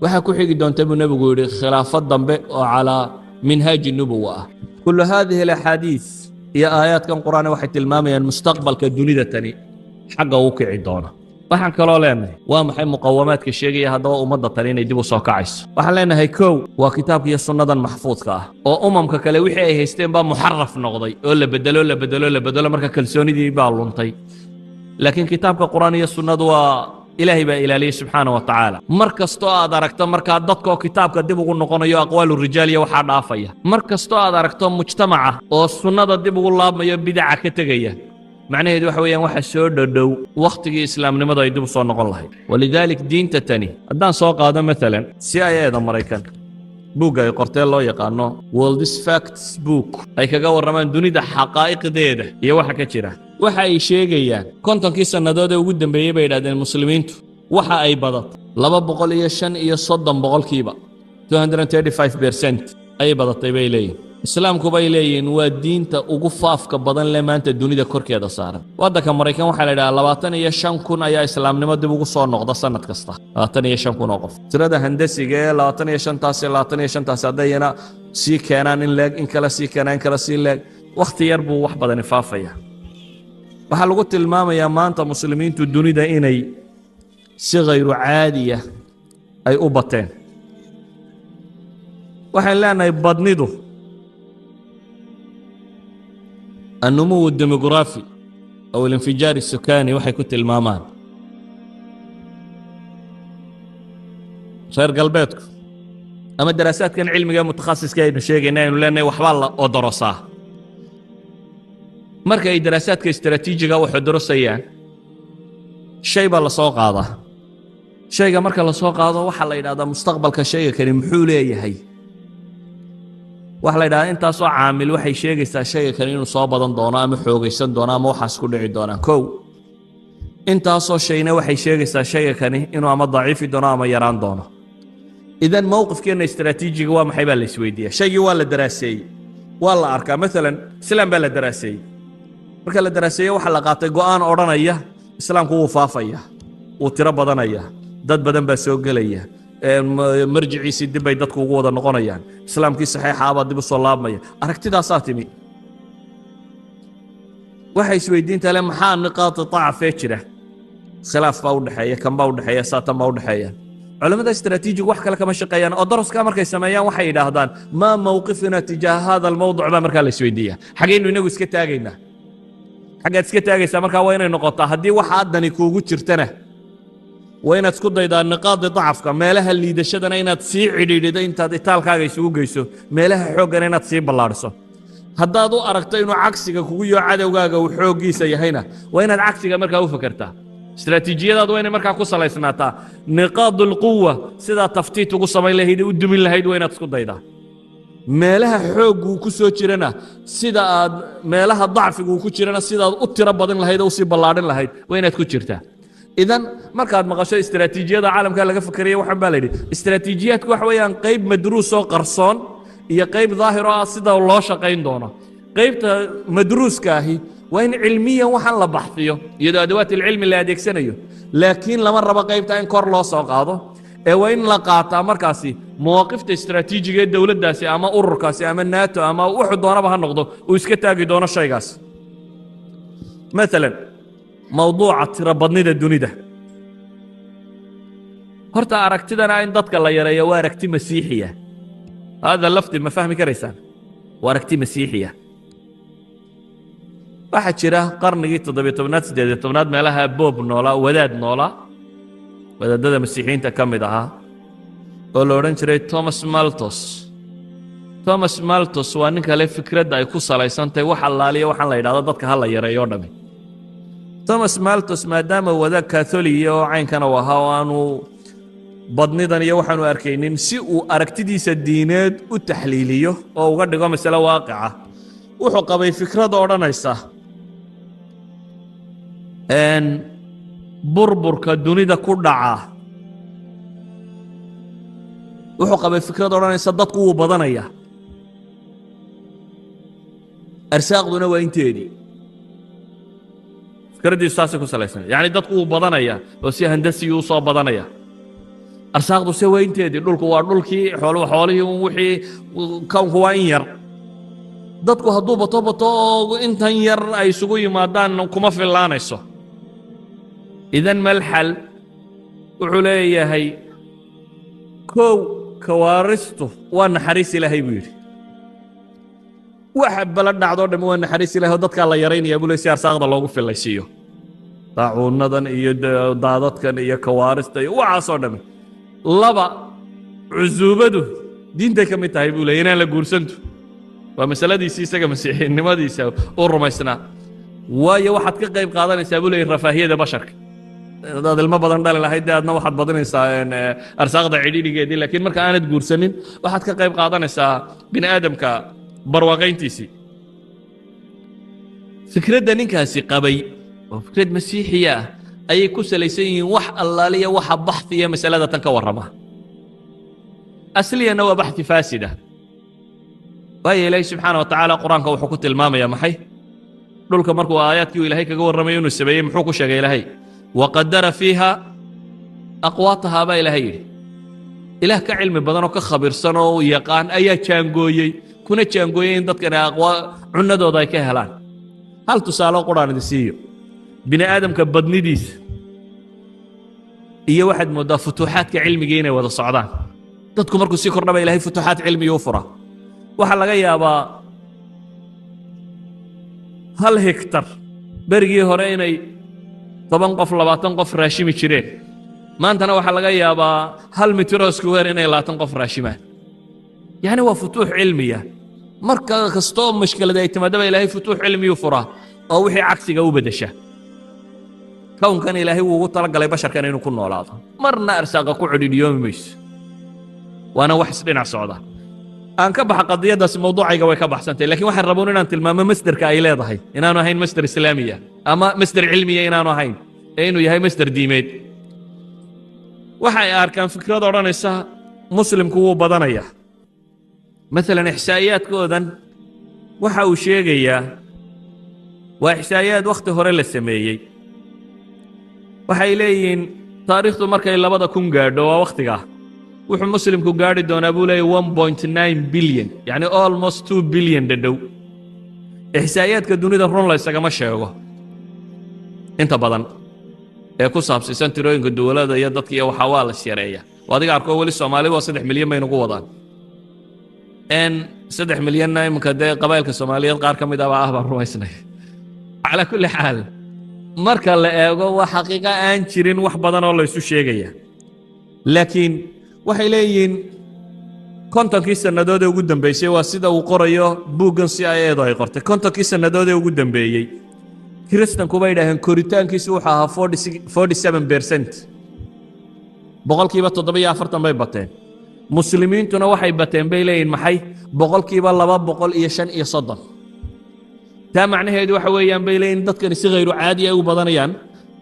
waxaa ku xigi doonta buu nebigu yidhi khilaafad dambe oo calaa minhaaji nubuwa ah kullu haadihi alaxaadiis iyo aayaadkan qur'aani waxay tilmaamayaan mustaqbalka dunida tani xagga uu kici doono waxaan kaloo leenahay waa maxay muqawamaadka sheegaya haddaba ummadda tani inay dib u soo kacayso waxaan leenahay kow waa kitaabka iyo sunnadan maxfuudka ah oo umamka kale wixii ay haysteen baa muxaraf noqday oo la bedelo marka kalsoonidii baa luntay laakiin kitaabka qur'aan iyo sunnadu waa ilaahay baa ilaaliyey subxaana wa tacaala mar kastoo aad aragto markaa dadkoo kitaabka dib ugu noqonayo aqwaalu rijaal iyo waxaa dhaafaya mar kastoo aad aragto mujtamaca oo sunnada dib ugu laabmayo bidaca ka tegaya macnaheedu waxa weeyaan waxa soo dhadhow wakhtigii islaamnimada ay dib u soo noqon lahayd walidaalik diinta tani haddaan soo qaado maalan CIA-da maraykan buugga ay qorteen loo yaqaano World's Facts Book ay kaga warramaan dunida xaqaa'iqdeeda iyo waxa ka jira waxa ay sheegayaan kontonkii sannadood ee ugu dambeeyey bay yidhahdeen muslimiintu waxa ay badatay 235 boqolkiiba 235% ay badatay bay leeyihin islaamku bay leeyihiin waa diinta ugu faafka badan leh maanta dunida korkeeda saaran waddanka maraykan waxaa la yidhahaa 25,000 ayaa islaamnimo dib ugu soo noqda sanad kasta 25,000 oo qof tirada handasiga ee 25,000 haddayna sii keenaan in leeg in kale sii keenaan in kale sii leeg wakhti yar buu wax badani faafaya waxaa lagu tilmaamayaa maanta muslimiintu dunida inay si hayru caadiya ay u bateen waxaan leenahay badnidu النمو الديموغرافي أو الانفجار السكاني waxay ku tilmaamaan reer galbeedku ama daraasaadkan cilmiga mutakhasiska aynu sheegaynaa inuu leenahay waxbaa la odorosaa marka ay daraasaadka istaraatiijiga waxay dorosayaan shay baa la soo qaadaa shayga marka la soo qaado waxaa la yidhahdaa mustaqbalka shayga kani muxuu leeyahay waxa la yidhahdaa intaasoo caamil waxay sheegaysaa shayga kani inuu soo badan doono ama xoogaysan doono ama waxaas ku dhici doonaan kow intaasoo shayna waxay sheegaysaa shayga kani inuu ama daciifi doono ama yaraan doono idan mowqifkeenna istaraatiijiga waa maxay baa la isweydiiyaa shaygii waa la daraaseeyey waa la arkaa maalan islaam baa la daraaseeyey marka la daraaseeye waxaa la qaatay go'aan odhanaya islaamku wuu faafaya wuu tiro badanaya dad badan baa soo gelaya marjiciisii dib bay dadku ugu wada noqonayaan islaamkii saxiixa baa dib u soo laabmaya aragtidaasaa timi waxay isweydiintaa le maxaa niqaati dacfee jira khilaaf baa u dhexeeya kan baa u dhexeeya saatan baa u dhexeeya culamada istaraatiijigu wax kale kama shaqeeyaan oo daraskaa markay sameeyaan waxay yidhaahdaan maa mawqifuna tijaaha hada almawduc baa markaa la isweydiiyaa xagaynu inagu iska taagaynaa xaggaad iska taagaysaa markaa waa inay noqotaa haddii waxa addani kuugu jirtana waa inaad isku daydaa niqaadi dacafka meelaha liidashadana inaad sii cidhiidhido intaad itaalkaaga isugu geyso meelaha xooggana inaad sii ballaadhiso haddaad u aragto inuu cagsiga kugu yoo cadowgaaga uu xooggiisa yahayna waa inaad cagsiga markaa u fakertaa استراتيجيات وين مركا كوسلا يسناتا نقاط القوة سيدا تفتيت وقصة لهيد ودمين لهيد وين تسكت دايدا meelaha xoog uu ku soo jirana sida aad meelaha dacfiga uu ku jirana sida aad u tiro badan lahayd oo si ballaarin lahayd waa inaad ku jirtaa idan markaad maqasho istaraatiijiyada caalamka laga fikiraya waxaan baa leeyahay istaraatiijiyaadku wax weeyaan qayb madruus oo qarsoon iyo qayb daahir oo sida loo shaqeyn doono qaybta madruuska ahi waa in cilmiyan waxaan la baxfiyo iyadoo adawaat cilmi la adeegsanayo laakiin lama rabo qaybta in kor loo soo qaado ee waa in la qaataa markaasi مواقفta istaraatiijiga ee dawladdaasi ama ururkaasi ama NATO ama wuxuu doonaba ha noqdo uu iska taagi doono shaygaas مثلا موضوع tirabadnida dunida horta aragtidana in dadka la yareeyo waa aragti masiixiya هذا اللفظ ما فهمي كريسان واركتي مسيحية واحد شراه قرني تضبي تبنات سديد تبنات مالها بوب نولا وداد نولا وداد مسيحيين تكمدها ولورن شري توماس مالتوس waa ninka le fikradda ay ku salaysantahay wax allaaliya waxaan la yidhaahdo dadka ha la yareeyo dhami Thomas Malthus maadaama wadaad Catholic oo caynkana uu ahaa oo aanu badnidan iyo waxaanu arkaynin si uu aragtidiisa diineed u taxliiliyo oo uga dhigo mas'alo waaqica wuxuu qabay fikrad odhanaysa burburka dunida ku dhaca wuxuu qabay fikrad odhanaysa dadku wuu badanaya arsaaqduna waa inteedii fikraddiisu saasay ku salaysan yacni dadku wuu badanaya oo si handasiyuu soo badanaya arsaaqdu se waa inteedii dhulku waa dhulkii xoolihii wixii kawnku waa in yar dadku hadduu bato oo intan yar ay isugu yimaadaan kuma fillaanayso idan mal xal wuxuu leeyahay kow kawaaristu waa naxariis ilaahay buu yidhi waxa bala dhacdo dham waa naxariis ilaahay oo dadka la yareynaya buu leeyahay si arsaaqda loogu filaysiiyo daacuunadan iyo daadadkan iyo kawaarista iyo waxaasoo dham laba cusuubadu diintay ka mid tahay buu leeyahay inaan la guursanto waa masaladiisii isaga masiixiinimadiisa u rumaysnaa waayo waxaad ka qayb qaadanaysaa buu leeyahay rafaahiyada basharka dad ilmo badan dhali lahayd aadna waxaad badinaysaa arsaaqda cidhiidhigeedii laakiin marka aanad guursanin waxaad ka qayb qaadanaysaa bini aadamka barwaaqayntiisii fikradda ninkaasi qabay oo fikrad masiixiya ah ayay ku salaysan yihiin wax allaaliya waxa baxhiya masalada tan ka warrama asliyana waa baxthi faasida waayo ilaahay subxaana wa tacaala qur-aanka wuxuu ku tilmaamayaa maxay dhulka markuu aayaadkii uu ilaahay kaga warramayo inuu sameeyey muxuu ku sheegay ilaahay وقدر فيها أقواتها با إلهي إله كعلم بدنو كخبر سنو يقان أي تشانغوي كنا تشانغوي دد كنا أقوا عندو داي كهلان هل تسالو قرآن دسيو بني آدم كبدني ديس إيه واحد مدى فتوحات كعلم جينا وذا صعدان ددكم مركو سي كورنا با إلهي فتوحات علم يوفرا waxa laga yaabaa hal hektar berigii hore inay 10 qof 20 qof raashimi jireen maantana waxa laga yaabaa hal mitro square inay 20 qof raashimaan yani waa futuux cilmiya marka kastoo mushkilada ay timaadaba ilaahay futuux cilmi u furaa oo wixii cagsiga u bedesha kawnkan ilaahay uu ugu talagalay basharkan inuu ku noolaado marna arsaaqa ku xidhiidhiyoomi mayso waana wax isdhinac socda aan ka baxa qadiyadaas mawduucayga way ka baxsantay laakiin waxaan rabaa inaan tilmaamo masdarka ay leedahay inaanu ahayn masdar islaamiya ama masdar cilmiya inaanu ahayn inuu yahay masdar diimeed waxa ay arkaan fikrad odhanaysa muslimku wuu badanaya مثلا إحصائيات كودن waxa uu sheegayaa waa إحصائيات waqti hore la sameeyay waxay leeyihiin taariikhdu markay 2000 gaadho waa waqtiga wuxuu muslimku gaari doonaa buu leeyahay 1.9 billion yani almost 2 billion dhadhow إحصائياتka dunida run la isagama sheego inta badan ee ku saabsan tirooyinka dawladda iyo dadka iyo waxa waa la shareeyaa wadiga arko wali Soomaalidu waa 3 milyan bay nagu wadaan ان 3 مليون نايم كده قبائل الصوماليه قار كميد ابا اهبا رويسنay على كل حال marka la eego waa xaqiiqo aan jirin wax badan oo la isu sheegaya laakiin waxay leeyihiin kontonkii sanadood ee ugu dambeysay waa sida uu qorayo buugan si ay eedo ay qortay kontonkii sanadood ee ugu dambeeyay kristanku bay dhaaheen koritaankiisu waxa ahaa 47% boqolkiiba 740 bay bateen muslimiintuna waxay bateen bay leeyihiin maxay boqolkiiba 205 taa macnaheedu waxa weeyaan bay leeyihiin dadkan si غير caadi ah u badanayaan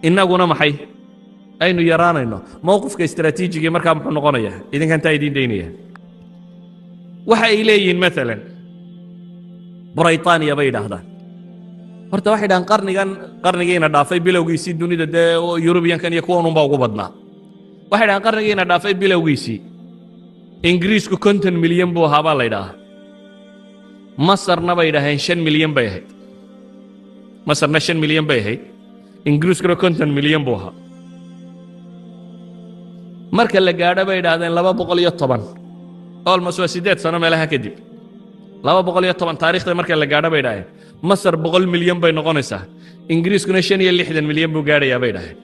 inaguna maxay aynu yaraanayno mowqifka istiraatiijiga markaa muxuu noqonayaa idinkan taa idin deynaya waxa ay leeyihiin مثلا Britania bay yiraahdaan horta waxay dhahan qarnigiina dhaafay bilowgiisii dunida de European-kan iyo kuwan ugu badnaa waxay dhahan qarnigiina dhaafay bilowgiisii ingiriisku 50 milyan buu ahaa baa la yidhaahaa masarna bay yidhaaheen 5 milyan bay ahayd masarna 5 milyan bay ahayd ingiriiskuna 50 milyan buu ahaa marka la gaadho bay yidhaahdeen 210 almost waa 8 sano meelaha kadib 210 taariikhda marka la gaadho bay dhaaheen masar 100 milyan bay noqonaysaa ingiriiskuna 65 milyan buu gaadhayaa bay dhaaheen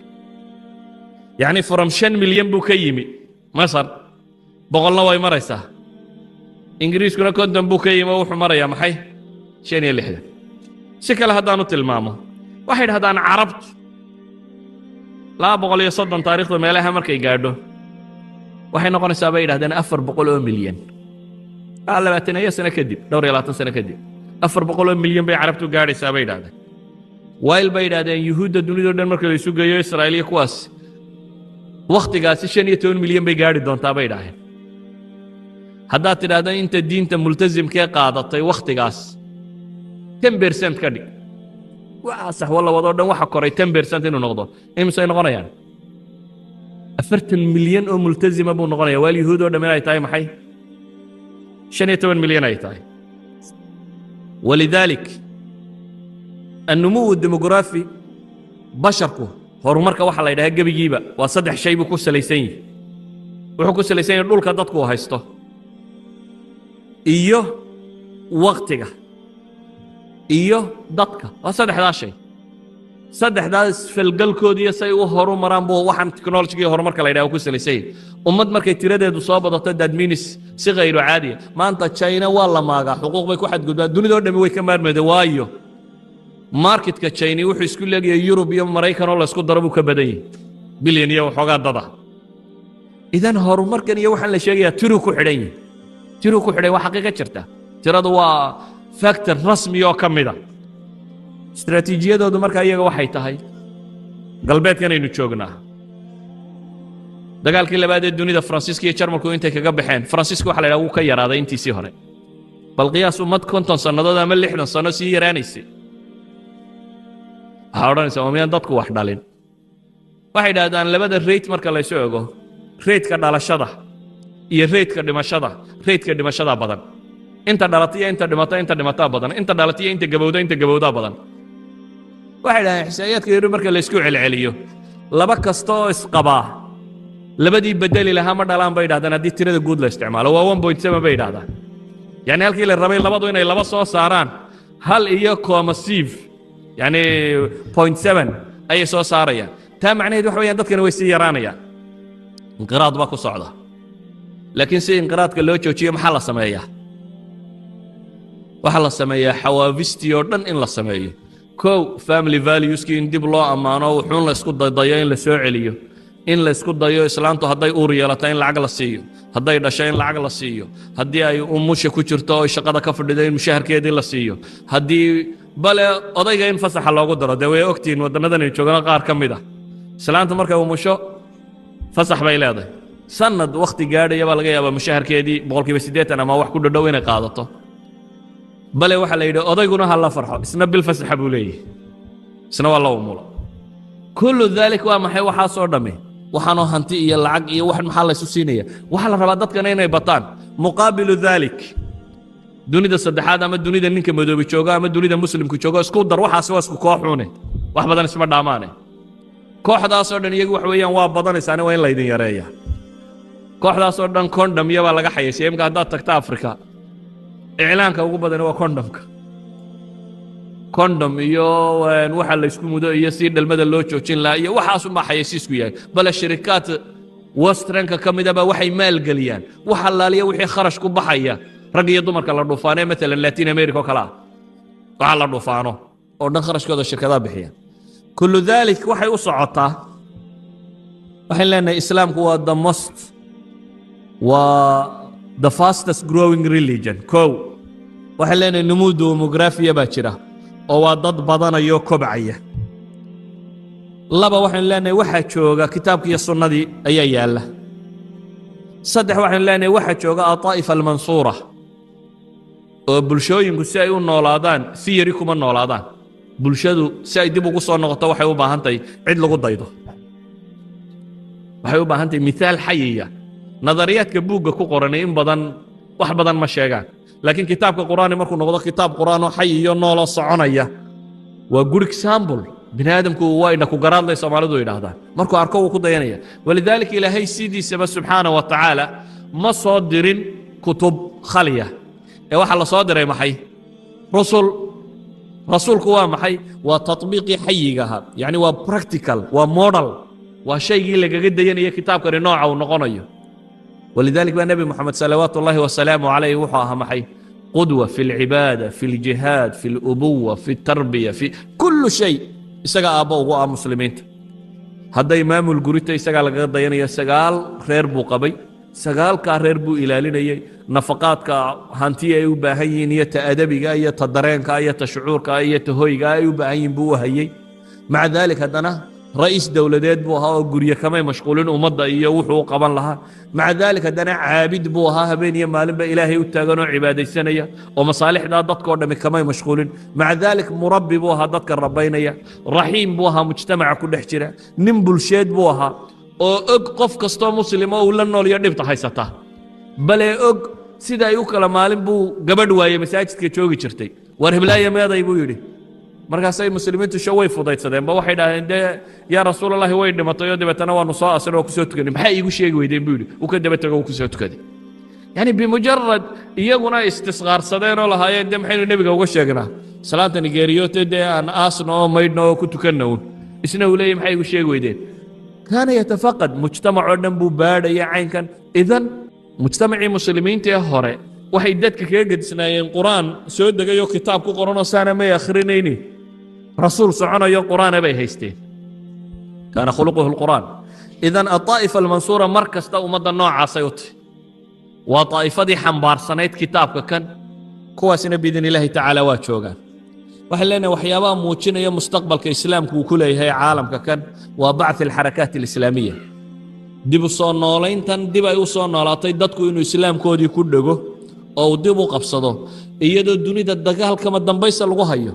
yani from 5 milyan buu ka yimi masar 100na way maraysaa ingiriiskuna 50 buu ka yimi wuxuu marayaa maxay 65 si kale haddaanu tilmaamo waxay dhahdaan carabtu 230 taariikhda meelaha markay gaadho waxay noqonaysaa bay yidhahdeen 400 oo milyan 20 sano kadib 20 sano kadib 400 oo milyan bay carabtu gaadhaysaa bay yidhahdeen while bay yidhahdeen yuhuudda dunidoo dhan marka la isu geeyo israa'iiliya kuwaas wakhtigaasi 15 milyan bay gaadhi doontaa bay yidhahdeen haddaad tidhaahdo inta diinta multazimkee qaadatay wakhtigaas 10% ka dhig waa sax walla wadoo dhan waxa koray 10% inuu noqdo imisay noqonayaan 40 milyan oo multazima buu noqonayaa waa yuhuud oo dhammaan ay tahay maxay 15 milyan ay tahay ولذلك النمو الديموغرافي بشركو horumarka waxa la yiraahdaa gabigiiba waa saddex shay buu ku salaysan yahay wuxuu ku salaysan yahay dhulka dadku haysto iyo waqtiga iyo dadka waa saddexdaas shay saddexdaas falgalkoodii say u horumaraan buu waxan technology horumarka la yiraahdo ku salaysan yahay ummad markay tiradeedu soo badato dadminis si qayro caadi maanta China waa la maaga xuquuq bay ku xadgudbaan dunida oo dhan way ka maarmeeday waayo marketka China wuxuu isku leeyahay Europe iyo Mareykan oo la isku daro buu ka badan yahay bilyan iyo xogaa dada idan horumarkan iyo waxaan la sheegayaa tiru ku xidhay waa xaqiiqo jirta tiradu waa factor rasmi oo kamida istaraatiijiyadoodu marka iyaga waxay tahay galbeedkan aynu joognaa dagaalkii labaad ee dunida Faransiiska iyo Jarmalku intay kaga baxeen Faransiiska waxa la yiraahdaa uu ka yaraaday intiisii hore bal qiyaas ummad 50 sanadood ama 60 sano sii yaraanaysay hawranaysa oo miyaan dadku wax dhalin waxay yiraahdaan labada rate marka la soo eego rate-ka dhalashada iyo rate-ka dhimashada badan inta dhalatay inta dhimata badan inta dhalatay inta gabowda badan waxay yiraahdaan xisaabiyaadka yar marka la isku celceliyo laba kasto isqabaa labadii bedeli lahaa ma dhalaan bay yiraahdaan hadii tirada guud la isticmaalo waa 1.7 bay yiraahdaan yani halkii la rabay labadu inay laba soo saaraan hal iyo commasive يعني 0.7 أي سو صاريا تا معناه waxa weeyaan dadkana way sii yaraanayaan inqiraad ba ku socda laakiin si inqiraadka loo joojiyo maxaa la sameeyaa waxa la sameeyaa xawaabisti oo dhan in la sameeyo family values ki in dib loo amaano wuxuu la isku dayo in la soo celiyo in la isku dayo islaantu haday uur yeelato in lacag la siiyo haday dhashay in lacag la siiyo hadii ay umusha ku jirto oo shaqada ka fadhiday in mushaharkeedii la siiyo hadii bale odayga in fasaxa loogu daro way ogtiin wadanadan ay joogaan qaar kamid ah islaantu markay umusho fasax bay leedahay sanad waqti gaadhay baa laga yaabaa mushaharkeedii 80% ama wax ku dhadhow inay qaadato bale waxa la yiraahdo odayguna hal la farxo isna bil fasaxa buu leeyahay isna waa la umulo kullu dhalika waa maxay waxa soo dhamay waxaanu hanti iyo lacag iyo wax maxaa la isu siinaya waxa la rabaa dadkana inay bataan muqaabilu dhalik dunida saddexaad ama dunida ninka madoobi jooga ama dunida muslimku jooga isku dar waxaas waa isku kooxune wax badan isma dhaamaane kooxdaas oo dhan iyagu wax weeyaan waa badanaysan waa in la idin yareeya kooxdaas oo dhan condom yaba laga xayeesay imka hadda tagta Afrika iclaanka ugu badan waa condom iyo waxa la isku mudo iyo si dhalmada loo joojin la iyo waxaas uma xayeysiisku yahay bal shirkad westernka kamidaba waxay maal galiyaan waxa laaliya wixii kharash ku baxaya rag iyo dumarka la dhuufaanay mesela Latin America kala waxa la dhuufaano oo dhan kharashkooda shirkadaha bixiyaan kullu dhalik waxay u socotaa waxay leenahay islaamku waa the fastest growing religion waxay leenahay numuud demografiya baa jira oo waa dad badanayo kobcaya laba waxaan leenahay waxa jooga kitaabka iyo sunnadii ayaa yaala saddex waxaan leenahay waxa jooga aa'ifa al-mansura oo bulshooyinku si ay u noolaadaan si yari kuma noolaadaan bulshadu si ay dib ugu soo noqoto waxay u baahan tahay cid lagu daydo waxay u baahan tahay misaal xayiya nadariyaadka buugga ku qoran in badan wax badan ma sheegaan laakiin kitaabka quraani markuu noqdo kitaab quraan oo xayiyo noolo soconaya waa good example binaadamku waa ina ku garaadlay Soomaalidu yiraahdaan markuu arko uu ku dayanaya walidaalika ilaahay sidiisaba subhanahu wa ta'ala ma soo dirin كتب خالية waxa la soo diray maxay rasuulku waa maxay waa tatbiiqi xayigaha yani waa practical waa model waa shaygii lagaga dayanaya kitaabkani nooca uu noqonayo ولذلك بقى النبي محمد صلوات الله وسلامه عليه وحاها محي قدوة في العبادة في الجهاد في الأبوة في التربية في كل شيء إسقى أبوه مسلمين هذا إمام الجريت إسقى لقد ضينا يسقال خير بو قبي سقال كخير بو إلى لنا نفقات كهانتية يبهين يتأدب جاية تدرين كاية شعور كاية هوي جاي يبهين بو هي مع ذلك هذا رئيس دولتات بوها وقرية كما مشغولين ومضى يوحوا قبل لها مع ذلك هذا عابد بوها بين يمال بإلهي وتاغنوا عبادة السنية ومصالح ضدك ودم كما مشغولين مع ذلك مربي بوها ضدك الربينية رحيم بوها مجتمع كل احتراء نمبل شيد بوها وقف كستا مسلمة ولا نول يدب تحيسته بل سيدا يوكل مالين بو قبل واي مساجد كيتشوغي شرتي ورهب لا يماذا يبو يري markaasay muslimiintu shaway fudaydsadeen ba waxay dhaaheen yaa rasuulullaahi way dhimatay oo dibadana waanu soo asroo ku soo tukanay maxay igu sheegi weydeen buu yiri uu ka daba tago ku soo tukaday yani bimujarrad iyaguna istisqaarsadeen oo lahaayeen maxaynu nabiga uga sheegnaa salaanta nigeeriyote aan aasno maydno ku tukanno isna uu leeyahay maxay igu sheegi weydeen kana yatafaqad mujtamacu dhan buu baadhaya caynkan idan mujtamacii muslimiinta hore waxay dadka kaga gadisnaayeen quraan soo degayo kitaab ku qoran oo saana may akhrinayni رسول سعنا يا قرآن بي هيستين كان خلقه القرآن إذن الطائفة المنصورة مركز تا أمضى النوع عصيوت وطائفة دي حنبار صنايت كتابك كان كواسنا بإذن الله تعالى واتشوغان وحلينا وحيابا موجنا يا مستقبل كإسلام كوكولا هي عالم كان وبعث الحركات الإسلامية ديبو صنولين تن ديبا يوصون نولاتي دادكو إنو إسلام كودي كودغو أو ديبو قبصدو إيادو الدنيا دادقال كما الدنبايس الغوهيو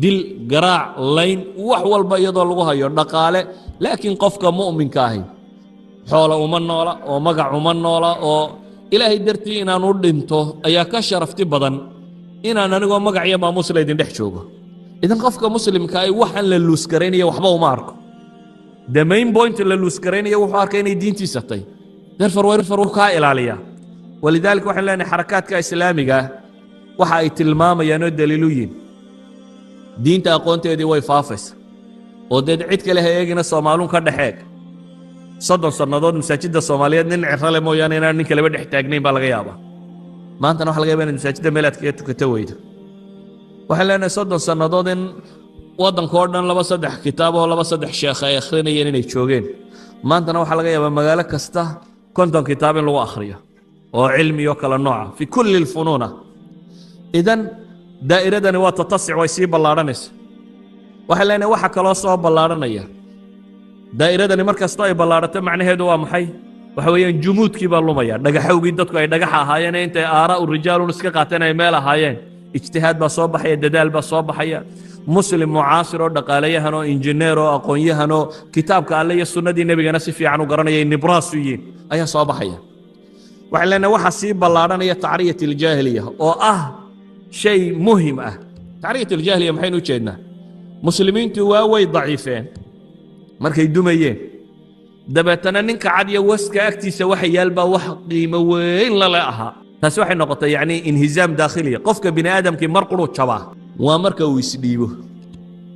دل قراع لين وحوال بيضو الغوهيو نقالة لكن قفك مؤمن كاهي حول أمان نولا ومقع أمان نولا إلهي درتي إنا نردنتو أياكا شرفتي بدن إنا ننقو مقع يما مسلم دحشوغو إذن قفك مسلم كاهي وحن للوسكريني وحباو ماركو the main point للوسكريني وحاركيني دينتي ستي درفر كائل عليها ولذلك وحن لنا حركات كإسلامية وحاي تلماما يانو دليلوين دينتا أقونتي دي واي فافس ودد عيدك لها يجينا الصومالون كرد حاك صدن صنادود مساجد الصوماليات ننعرف لهم يعني ننك اللي بدي احتاجنين بالغيابة ما أنت نوح الغيابين المساجد ميلاد كيتو كتويد وحلنا صدن صنادود وضن كوردن لبا صدح كتابه لبا صدح شيخ يخرين ينين يتشوغين ما أنت نوح الغيابة مقالك كسته كنتم كتاب لو آخرية وعلمي وكل النوع في كل الفنون إذن دائرة نوات تتصع ويسيب اللارنس وحلنا وحك الله صوب اللارنية دائرة مركز طيب اللارته معنى هذا محي وحويا جمود كي باللوميا دغخو جددكو اي دغخا هايين انت آراء الرجال ونسكا قاتنا ميلا هايين اجتهاد با سو بخيا ددال با سو بخيا مسلم معاصر دقاليهانو انجينيرو اقونيهانو كتابك الله يا سنه نبينا سي فيعن غرانيا نبراسيين ايا سو بخيا وحلنا waxa si balaaranaya taariikh الجاهليه oo ah shay muhiim ah taariikh الجاهليه maxay u jeednaa muslimiintu waa way daciifeen markay dumayeen dabeetana ninka cad iyo waska agtiisa waxa yaalba wax qiimo weyn la leeyahay taas waxay noqotay yani inhizaam daakhili qofka bini aadamkii marquru jabaa waa marka uu isdhiibo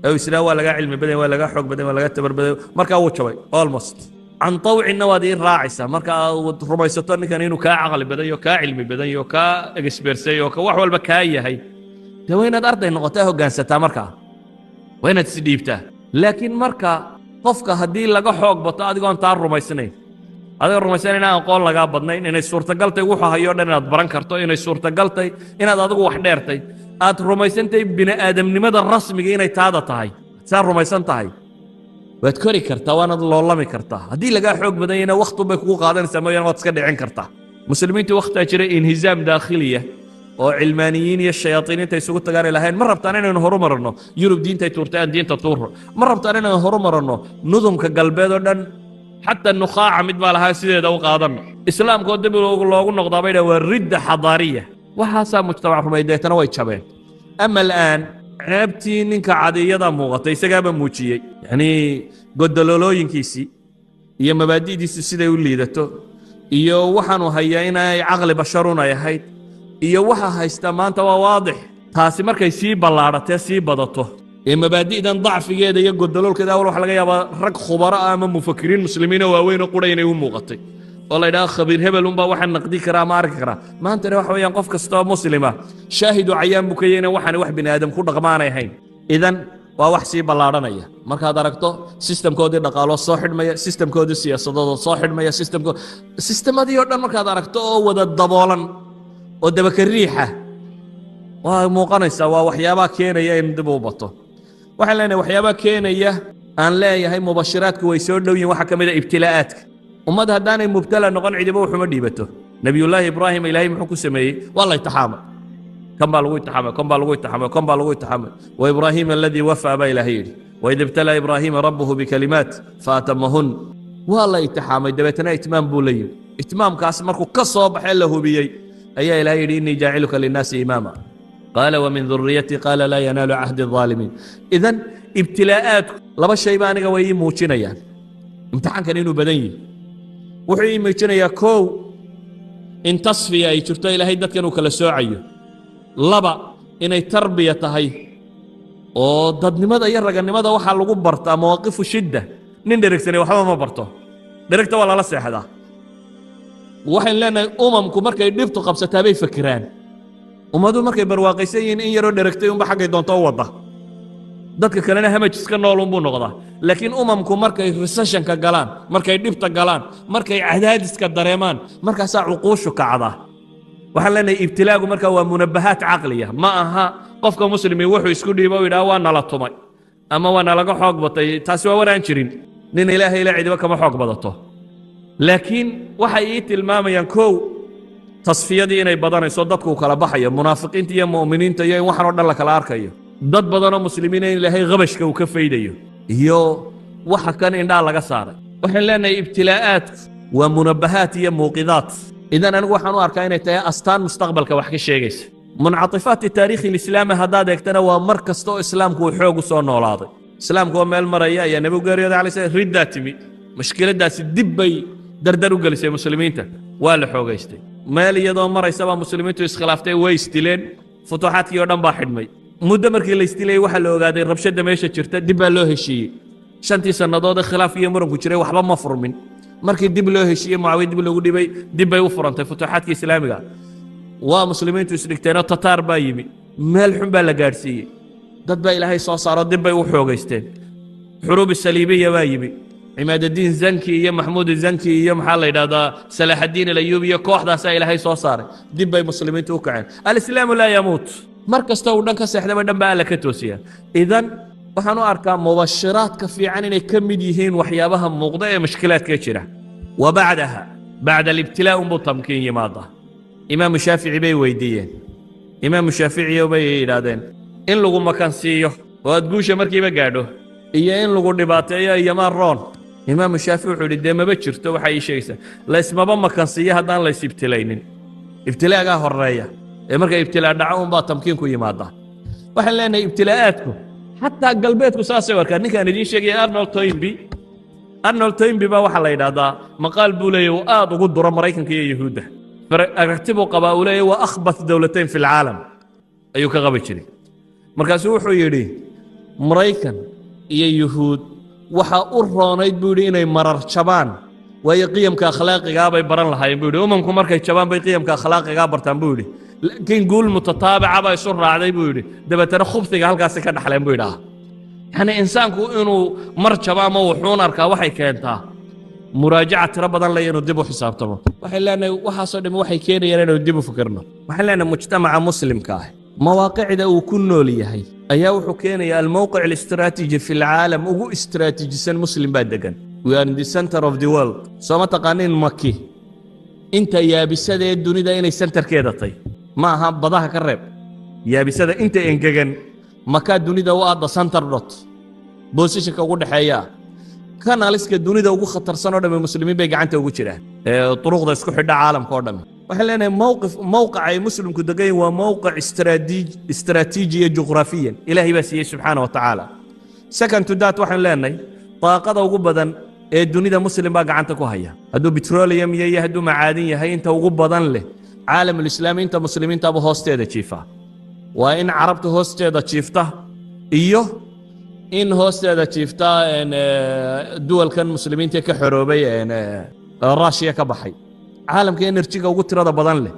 oo isla waa laga cilmi badan waa laga xoog badan waa laga tabar badan marka uu jabay almost عن طوع النوادي الراعسة مركا رميستون كان إنه كعقل بدأ كعلم بدأ كإكسبيرسي وكوحول بكاية هي ده وين الأرض إنه قتاه جانسة مركا وين تسديبته لكن مركا قفك هدي لقى حوق بطاقة ديقون تار رميسنين هذا الرميسنين أنا أقول لقى بدنين إن الصورة قلتي وحا هيون إن أتبرن كرتو إن الصورة قلتي إن أدقو وحديرتي أت رميسنتي بني آدم لماذا الرسم جينا يتعادى تاي صار رميسن تاي وتكري كرتا وانا الله ما كرتا هدي لقى حوق بدينا وقته بكو قادن سمايا وتسكدي عن كرتا مسلمين وقتها جرى انهزام داخليه وعلمانيين يا الشياطين تيسوق تجاري لهين مره بتانين انه مرنو يوروب دين تورتان دين تطور مره بتانين انه مرنو نظم كقلبيدو دن حتى النخاع مد بالها سيده او قادن اسلام كو دب لوغو نقدا بيد ورده حضاريه وحاسا مجتمع رميدتنا way jabeen اما الان عابتي نينك عاديدا موقتay isagaaba muujiyay yani godololooyinkiisi iyo mabaadidiisi siday u liidato iyo waxaanu hayaa inay caqli basharun ay ahayd iyo waxa haysta maanta waa waadix taasi markay sii ballaadhatee sii badato ee mabaadi'dan dacfigeeda iyo godololkeeda awal waxa laga yaabaa rag khubaro ah ama mufakiriin muslimiin oo waaweyn oo qura inay u muuqatay oo la yidhaha khabiir hebel unbaa waxaan naqdi karaa ma arki karaa maantana waxa weeyaan qof kasta oo muslima shaahidu cayaan buu ka yahay inaan waxaan wax bini aadam ku dhaqmaanay ahayn idan waa wax sii ballaadhanaya markaad aragto sistamkoodii dhaqaalo soo xidhmaya sistamkoodii siyaasadooda soo xidhmaya sistemadii oo dhan markaad aragto oo wada daboolan oo dabaka riixa waa muuqanaysaa waa waxyaabaha keenaya in dib u bato waxaan leenahay waxyaabaha keenaya aan leeyahay mubashiraadku way soo dhow yihiin waxa ka mid ah ibtilaa'aadka ummad haddaanay mubtala noqon cidiba wuxuma dhiibato nabiyullaahi ibraahim ilaahay muxuu ku sameeyey waa la itixaamay كم بالغوا يتحمل كم بالغوا يتحمل كم بالغوا يتحمل وإبراهيم الذي وفى أبا إلهي وإذ ابتلى إبراهيم ربه بكلمات فأتمهن والله يتحمل دبتنا إتمام بولي إتمام كاسمركو كصوب حله بيي أي إلهي إني جاعلك للناس إماما قال ومن ذريتي قال لا ينال عهد الظالمين إذن ابتلاءات لبا الشيبانك وي موجنا يعني امتحان كان إنه بدني وحي موجنا يا كو إن تصفي أي شرطة إلهي دات كانوا كلا سوعيه laba inay tarbiya tahay oo dadnimada iyo raganimada waxa lagu bartaa mawqifu shidda nin dheregsanay waxba ma barto dheregta waa la seexdaa waxaan leenahay umamku markay dhibtu qabsataa bay fakiraan umadu markay barwaaqaysan yihiin in yaroo dheregtay unba xaggay doonto wada dadka kalena hamaj iska nool unbuu noqdaa laakiin umamku markay recessionka galaan markay dhibta galaan markay cadaadiska dareemaan markaasaa cuquushu kacdaa waxaan leenahay ibtilaagu markaa waa munabahaat caqliya ma aha qofka muslimi wuxuu isku dhiibo oo yidhaha waa nala tumay ama waa nalaga xoog batay taasi waa waraan jirin nin ilaahay ila cidiba kama xoog badato laakiin waxay ii tilmaamayaan kow tasfiyadii inay badanayso dadku kala baxayo munaafiqiinta iyo mu'miniinta iyo in waxaan oo dhan la kala arkayo dad badanoo muslimiin in ilaahay qabashka uu ka faydayo iyo waxa kan indhaa laga saaray waxaan leenahay ibtilaa'aadku waa munabahaat iyo muuqidaat إذن أنا وحنا أركان أستان مستقبل كوحكي شيء منعطفات التاريخ الإسلامي هذا دكتنا ومركز تو إسلام كو حوق صون ولاضي إسلام كو مال مريا يا نبي قرية على سير رداتمي مشكلة داس الدبي دردروا جالس المسلمين تا ولا حوق يستي مال يدوم مرة يسبب مسلمين تو إسخلافته ويستيلين فتوحات يودم باحد مي مدة مركي اللي يستيلي وحلو قاعد ربشة دميشة شرطة دبا له شيء شنتي سنة ضد خلاف يمرن كشري وحلا مفرمين markii dib loo heshiiyay Muawiya dib loogu dhibay dib bay u furantay futuuxaadka islaamiga waa muslimiintu isdhigteen Tatar baa yimi meel xun baa la gaarsiiyay dad baa Ilaahay soo saaro dib bay u xoogaysteen xuruub saliibiya baa yimi Imaadadiin Zanki iyo Mahmoud Zanki iyo maxaa la yiraahdaa Salahuddin al-Ayyubi iyo kooxdaas Ilaahay soo saaray dib bay muslimiintu u kaceen al-islaamu la yamuut markasta uu dhanka seexdaba dhan baa la ka toosiyaa idan waxaan u arkaa mubashiraadka fiican inay ka mid yihiin waxyaabaha muuqda ee mushkilaadka jira wabacdaha bacda alibtilaa unbuu tamkiin yimaada imaamu shaafici bay weydiiyeen imaamu shaaficiyo bay yidhaahdeen in lagu makansiiyo oo aad guusha markiiba gaadho iyo in lagu dhibaateeyo iyomaan roon imaamu shaafici wuxuu yidhi dee maba jirto waxay ii sheegaysaa laysmaba makansiiyo haddaan lays ibtilaynin ibtilaagaa horeeya ee marka ibtilaa dhaco unbaa tamkiinku yimaada waxaan leenahay ibtilaa'aadku حتى قلبيتك ساسي وركا نكا ندين شيء أرنولد توينبي با وحا لا يدادا مقال بولي وآد وقدر مريكن كي يهوده فرتبوا قباولي وأخبث دولتين في العالم أيوكا غبيتشري مركز وحو يري مريكن يا يهود وحا أرانيد بولي إني مرر شبان وهي قيم كأخلاقي غابي بران لها يبولي أممكم مركز شبان بي قيم كأخلاقي غابرتان بولي لكن قول متتابعة با يسر عدي بولي دبتنا خبثي هالكاسي كان حلين بولي يعني إنسانكو إنه مرشبا موحون أركا وحي كينتا مراجعة ربضان لي إنه ديبو حساب طبعا وحي لأنه وحاسو وحي كيني إنه ديبو فكرنا وحي لأنه مجتمع مسلم كاه مواقع ده وكنو لي هي أياو حكيني الموقع الاستراتيجي في العالم وهو استراتيجي سن مسلم بادقن we are in the center of the world سوما تقانين مكي انت يا بسادة الدنيا ده إني سنتر كيدا طي ما هم بضاها كرب يا بسادة انت انجاجن مكا الدنيا ده وقعد سنتر روت بوسيشك أقول حياة كان عليك الدنيا ده وجو خطر سنة من المسلمين بيجي عنده وجو كده طرق ده يسكح ده عالم قدامي وحلنا موقع مسلم كده جاي وموقع استراتيجي جغرافيا إلهي بس سبحانه وتعالى سكن تدات وحن لنا طاقة وجو بدن الدنيا مسلم بقى عنتك وهي هدو بتروليوم يهدو معادن هي أنت وجب بدن له عالم الإسلام أنت مسلمين تابو هوستي هذا تشيفه وإن عربت هوستي هذا تشيفته إيوه إن هوستي هذا تشيفته إن دول كان مسلمين تك حروبية إن راشيا كبحي عالم كأن رتيجا وقلت هذا بدن له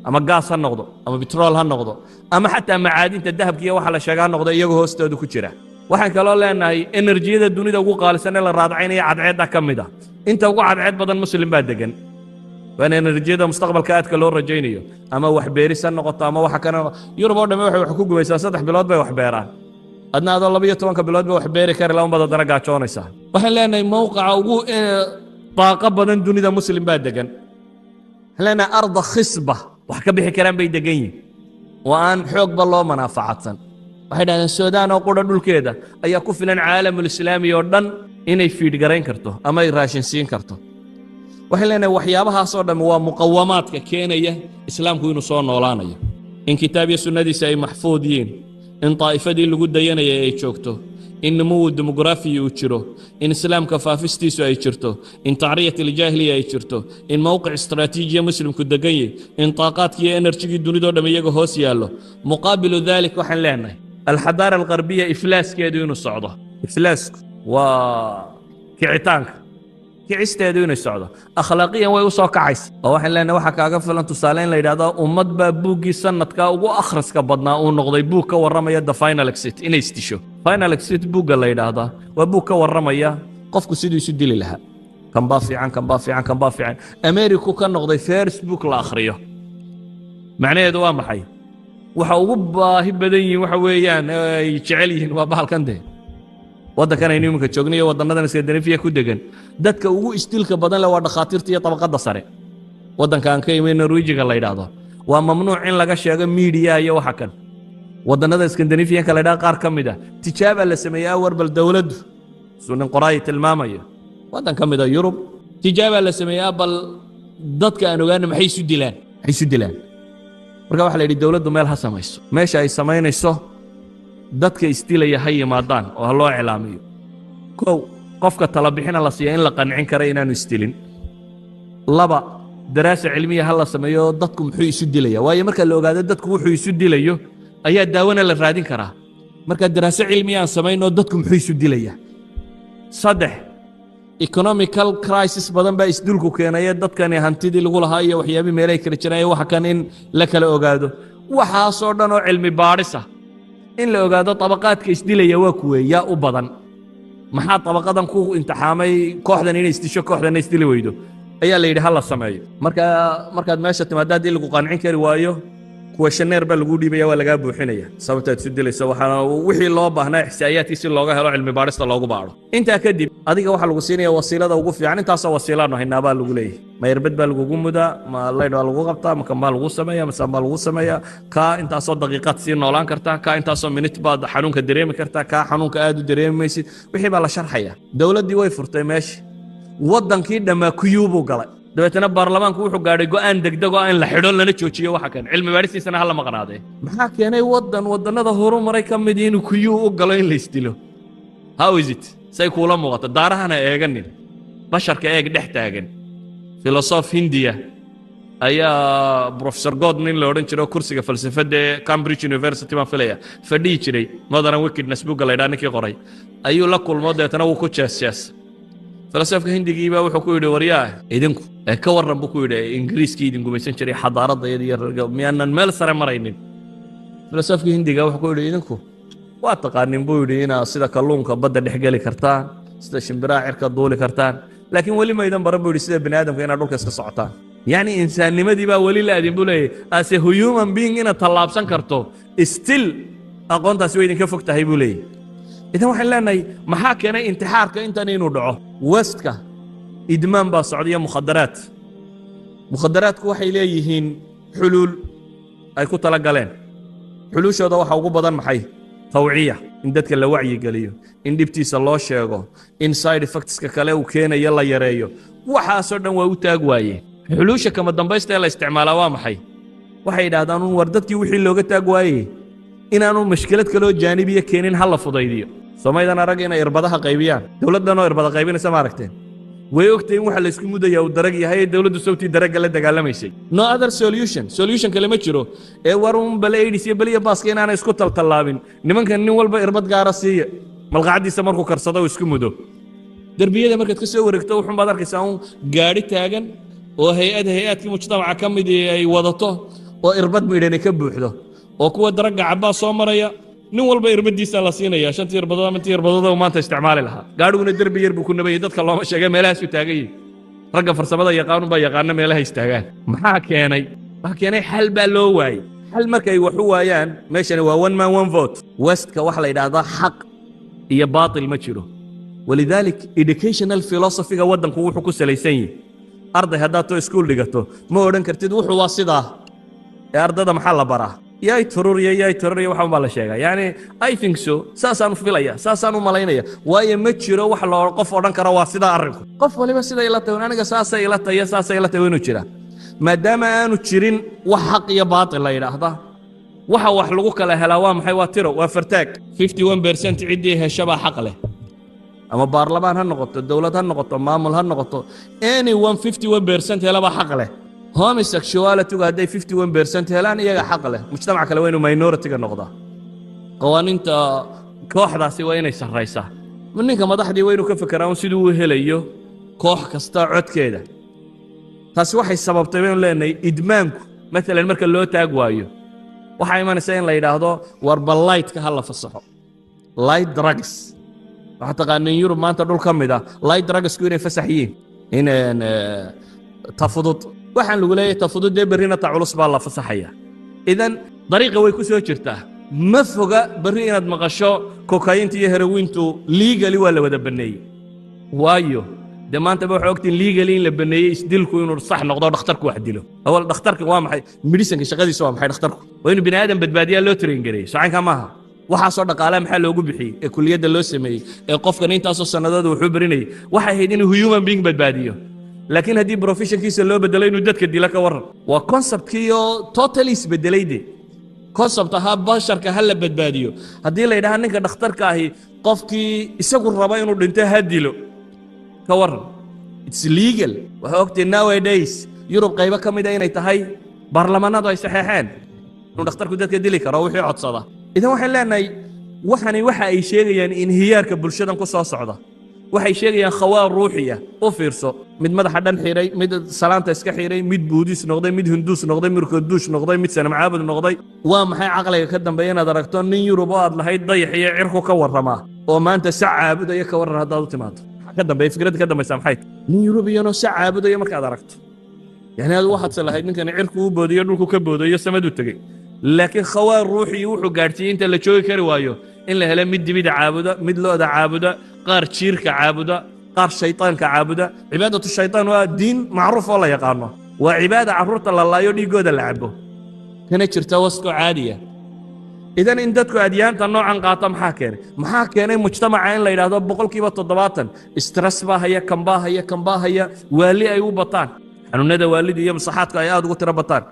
أما قاص هالنقطة أما بترول هالنقطة أما حتى معادن الذهب كي وحلا شغال نقطة يجو هوستي هذا كتيره waxaan kaloo leenahay enerjiyada dunida ugu qaalisan ee la raadcaynaya cadceedda ka mid ah inta ugu cadceed badan muslim baa degan waan enerjiyada mustaqbalka aadka loo rajaynayo ama wax beerisan noqoto ama waxa kana Yurub oo dhamay wax ku gubaysaa 3 bilood bay wax beeraan adna adoo 12 bilood bay wax beeri kara laba bada daraga joonaysa waxaan leenahay mowqaca ugu طاقه badan dunida muslim baa degan lana arda khisba wax ka bixi karaan bay degan yihiin waan xoog ba loo manafacadsan waxay dhahdeen Suudaan oo qura dhulkeeda ayaa ku filan caalamul islaami oo dhan inay fiid garayn karto ama ay raashin siin karto waxay leenahay waxyaabahaas oo dhan waa muqawamaadka keenaya islaamku inuu soo noolaanayo in kitaabiya sunnadiisa ay maxfuud yihiin in taa'ifadii lagu dayanayay ay joogto in numuw demografi uu jiro in islaamka faafistiisu ay jirto in tacriyat aljaahiliya ay jirto in mowqic istiraatiijiya muslimku degan yahay in taaqaadkiyo enerjigii dunidoo dhan iyaga hoos yaallo muqaabilu dalik waxaan leenahay الحضارة الغربية إفلاس كيدون الصعدة إفلاس وكعتانك كعست يدون الصعدة أخلاقيا ويوصى كعيس وواحد لنا وحكا قفل أن تصالين لإذا أمد بابوكي سنة كا وأخرس كبضنا ونغضي بوكا والرمى يد فاينال اكسيت إن يستشو فاينال اكسيت بوكا لإذا وبوكا والرمى قفكو سيدو يسدي لها كان بافي عن كان بافي عن كان بافي عن أمريكو كان نغضي فيرس بوك الآخرية معناه دوام حي waxa ugu baahi badan yihiin waxa weeyaan ay jecel yihiin waa bahalkan de wadankan aynu imika joognayo wadanadan Scandinavia ku degan dadka ugu istilka badan la waa dhaqaatiirta iyo tabaqada sare wadankan ka yimid Norwegian la yiraahdo waa mamnuuc in laga sheego media iyo waxa kan wadanada Scandinavia kala dhaaq qaar kamid ah tijaabo la sameeyay warbal dawladdu sunan qoraay tilmaamayo wadan kamid ah Yurub tijaabo la sameeyay bal dadka aan ogaanay maxay isu dilaan marka waxa la yiri dawladdu meel ha samayso meesha ay samaynayso dadka istilaya hay yimaadaan oo loo cilaamiyo qofka tala bixina la siiyo in la qancin karo inaanu istilin laba daraasa cilmiya hal la sameeyo dadku muxuu isu dilaya waayo marka la ogaado dadku wuxuu isu dilayo ayaa daawana la raadin karaa marka daraasa cilmiya aan sameeyno dadku muxuu isu dilaya saddex economical crisis badan baa isdulku keenaya dadkani hantidii lagu lahaa iyo waxyaabii meelay kala jireen waxa kan in la kala ogaado waxa soo dhan oo cilmi baadhis ah in la ogaado tabaqaadka isdilaya waa kuweeya u badan maxaa tabaqadan ku imtixaamay kooxdan inay isdisho kooxdan isdili weydo ayaa la yiri hal la sameeyo markaad meesha timaadaad in lagu qancin kari waayo kuwa shaneer baa lagu dhiibaya waa laga buuxinaya sababta aad isdilayso waxa wixii loo baahnaa ihsaayaadkiisa looga helo cilmi baarista loogu baaro inta kadib adiga waxa lagu siinaya wasiilada ugu fiican intaas oo wasiilano haynaaba lagu leeyahay ma yarbad baa lagu mudaa ma leedo lagu qabtaa ma kama lagu sameeyaa ma sama lagu sameeyaa ka intaas oo daqiiqad si noolaan karta ka intaas oo minute baad xanuunka dareemi karta ka xanuunka aad u dareemaysid wixii baa la sharxaya dawladii way furtay meeshii wadankii dhama kuyuubu galay dabeetana baarlamaanku wuxuu gaadhay go'aan degdeg oo in la xidho lana joojiyo waxa kan cilmi baadhisiisana hal ma qanaadee maxaa keenay wadanada horumaray ka mid inuu kuyuu u galo in la isdilo how is it say kula muuqato daarahana eeganin basharka eeg dhex taagan philosoph Hindiya ayaa professor Godwin la oran jiray kursiga falsafada ee Cambridge University ma filaya fadhii jiray modern wickedness book la yiraahdo qoray ayuu la kulmo deetana uu ku jees فلسفة هندي بقى وحكوا ورياه إذنكم كورن بكوا إنجليز كي إذنكم يسنشري حضارة يدي ميان المال سر مرينين فلسفة هندي بقى وحكوا إذنكم واتقارن بودي هنا سيدا كلون كبدل الحجالي كرتان سيدا شمبراء عرك الدولي كرتان لكن ولي ما يدن بربودي سيدا بني آدم كينا دول كسر صعتان يعني إنسان لما دي بقى ولي لا يدين بولي أسي هيومن بين هنا طلاب سنكرتو استيل أقول تسويدين كفوك تهيبولي إذا waxaan leenahay maxaa keenay intihaarka intan inuu dhaco wastka idmaan baa Sacuudiya mukhadaraadku waxay leeyihiin xulul ay ku tala galeen xulushooda waxa ugu badan maxay tawciya in dadka la wacyi galiyo in dibtiisa loo sheego in side effects-ka kale uu keenayo la yareeyo waxa soo dhan waa u taag waayeen xulusha kama dambaysta la isticmaalaa waa maxay waxay yiraahdaan war dadkii wixii looga taag waayay inaanu mushkilad kale oo jaanibiye keenin hal la fudaydiyo Soomaalidana rag inay irbadaha qaybiyaan dawladana irbada qaybinaysa ma aragteen way ogtay in waxa la isku mudaya uu darag yahay dawladdu sawti darag la dagaalamaysay no other solution kale ma jiro ee warun baleeydiis iyo baliya baaska inaana isku taltallaabin nimankan nin walba irbad gaara siiya malqacadiisa markuu karsado uu isku mudo darbiyada markaad ka soo wareegto wuxuu baad arkaysaa un gaari taagan oo hay'adkii mujtamaca ka mid ay wadato oo irbad midhan ka buuxdo oo kuwa daragga cabaa soo maraya nin walba irbadiisa la siinaya shantii irbadood ama tii irbadood oo maanta isticmaali lahaa gaadhiguna darbi yar buu ku nabayay dadka looma sheegay meelahaas u taagan yihiin ragga farsamada yaqaanu baa yaqaana meelaha istaagaan maxaa keenay xal baa loo waayey xal markay wax u waayaan meeshani waa one man one vote westka waxa la yidhaahdaa xaq iyo baatil ma jiro walidalik educational philosophy ga waddanku wuxuu ku salaysan yahay arday haddaad to iskuul dhigato ma odhan kartid wuxuu waa sidaa ee ardada maxaa la baraa yaay tururiya waxaan baa la sheegaa yani I think so saasaan filaya saasaan u malaynaya waayo ma jiro wax la qof odhan kara waa sidaa arrinku qof waliba sida ila tahay aniga saasay ila tahay inuu jira maadaama aanu jirin wax xaq iyo baatil la yidhaahda waxa wax lagu kala helaa waa maxay waa tiro waa fartaag 51% ciddii heshabaa xaq leh ama baarlamaan ha noqoto dawlad ha noqoto maamul ha noqoto anyone 51% helaba xaq leh homosexuality hadday 51% helaan iyaga xaq leh mujtamac kale waa inuu minority ga noqdaa qawaaniinta kooxdaasi waa inay sarraysaa ninka madaxdii waa inuu ka fekeraa siduu u helayo koox kasta codkeeda taasi waxay sababtay inuu leenahay idmaanku maalan marka loo taag waayo waxaa imanaysa in la yidhaahdo warba lightka ha la fasaxo light drugs waxaa taqaaneen yurub maanta dhul ka mid ah light drugsku inay fasax yihiin in tafudud waxaan lagu leeyahay tafudud dee berrina ta culus baa la fasaxaya idan dariiqa way ku soo jirtaa ma foga berri inaad maqasho kokaayinta iyo herowiintu legally waa la wada baneeyey waayo dee maanta ba waxaa ogtiin legally in la baneeyey isdilku inuu sax noqdo dhakhtarku wax dilo awal dhakhtarka waa maxay medicinka shaqadiisa waa maxay dhakhtarku waa inuu bini aadan badbaadiyaa loo train gareeyey socanka maaha waxaasoo dhaqaalaha maxaa loogu bixiyey ee kuliyadda loo sameeyey ee qofkan intaasoo sannadood wuxuu barinayay waxay ahayd inuu human being badbaadiyo laakiin haddii professionkiisa loo bedelo inuu dadka dilo ka waran waa conceptkiiyo totally isbedelay de concept ahaa basharka ha la badbaadiyo haddii la yidhaha ninka dhakhtarka ahi qofkii isagu raba inuu dhinto ha dilo ka waran it's legal waxaa ogtay nowadays yurub qaybo ka mid a inay tahay baarlamaanadu ay saxeexeen inuu dhakhtarku dadka dili karo wixii codsada idan waxaan leenahay waxani waxa ay sheegayaan inhiyaarka bulshadan ku soo socda waxay sheegayaan khawaar ruuxiya u fiirso mid madaxa dhan xiray mid salaanta iska xiray mid buudis noqday mid hinduus noqday mid kurduush noqday mid sanam caabud noqday waa maxay caqliga ka dambeeya inaad aragto nin yurub oo aad lahayd dayax iyo cirku ka warramaa oo maanta sac caabudaya ka warran haddaad u timaado ka dambeeya fikradda ka dambaysa maxay nin yurubiyanoo sac caabudaya markaad aragto yani aad waxaadse lahayd ninkan cirku u boodiyo dhulku ka boodayo samadu tegey laakiin khawaar ruuxii wuxuu gaadhsiiyey inta la joogi kari waayo in la helo mid dibida caabuda mid looda caabuda qaar jiirka caabuda qaar shaytaanka caabuda cibaadatu shaytaan waa diin macruuf oo la yaqaano waa cibaada carruurta la laayo dhiiggooda la cabo kana jirta wasko caadiya idan in dadku adyaanta noocan qaata maxaa keenay mujtamaca in la yidhaahdo 70% stress baa haya kan baa haya waali ay u bataan xanuunada waalida iyo masaxaadka ay aad ugu tiro bataan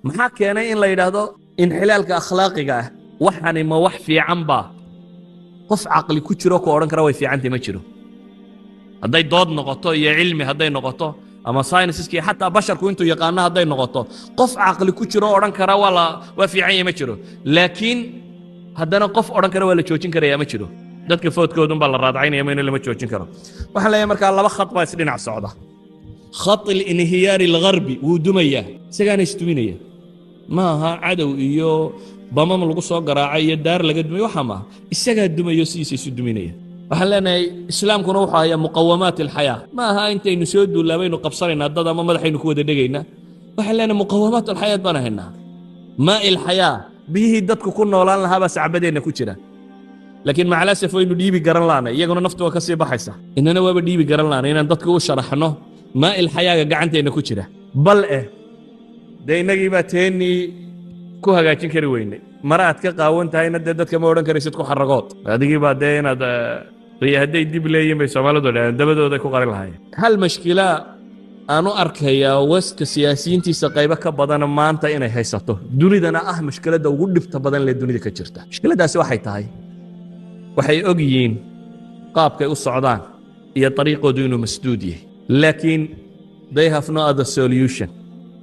maxaa keenay in la yidhaahdo inxilaalka akhlaaqiga ah waxani ma wax fiican baa qof caqli ku jiro ku odhan kara way fiicantay ma jiro hadday dood noqoto iyo cilmi hadday noqoto ama scienceski xataa basharku intuu yaqaano hadday noqoto qof caqli ku jiro odhan kara waa fiican yahay ma jiro laakiin haddana qof odhan kara waa la joojin karayaa ma jiro dadka foodkoodun baa la raadacaynaya ma in lama joojin karo waxaan leeyahay markaa laba khad baa isdhinac socda khat alinhiyaari algharbi wuu dumayaa isagaana isduminaya ma aha cadow iyo bamam lagu soo garaacay iyo daar laga dumay waxa ma isagaa dumayo sidiisa isu duminaya waxaan leenahay islaamkuna wuxuu hayaa muqawamaat alxayaa ma aha intaynu soo duulaabaynu qabsanaynaa dad ama madaxaynu ku wada dhegaynaa waxaan leenahay muqawamaat alxayaat baan haynaa maa ilxayaa biyihii dadku ku noolaan lahaabaa sacbadeenna ku jira laakiin macalasaf waynu dhiibi garan laanay iyaguna naftu waa ka sii baxaysa inana waaba dhiibi garan laanay inaan dadku u sharaxno maa ilxayaaga gacanteenna ku jira bal dee innagii baa teennii ku hagaajin kari weynay mara aad ka qaawan tahayna dee dadka ma odhan karaysid ku xaragood adigii baa dee inaad hadday dib leeyihin bay soomaalidu dhaheen dabadooday ku qarin lahaayeen hal mashkila aanu arkayaa waska siyaasiyiintiisa qaybo ka badana maanta inay haysato dunidana ah mashkiladda ugu dhibta badan lee dunida ka jirta mashkiladdaasi waxay tahay waxay og yihiin qaabkay u socdaan iyo dariiqoodu inuu masduud yahay لكن they have no other solution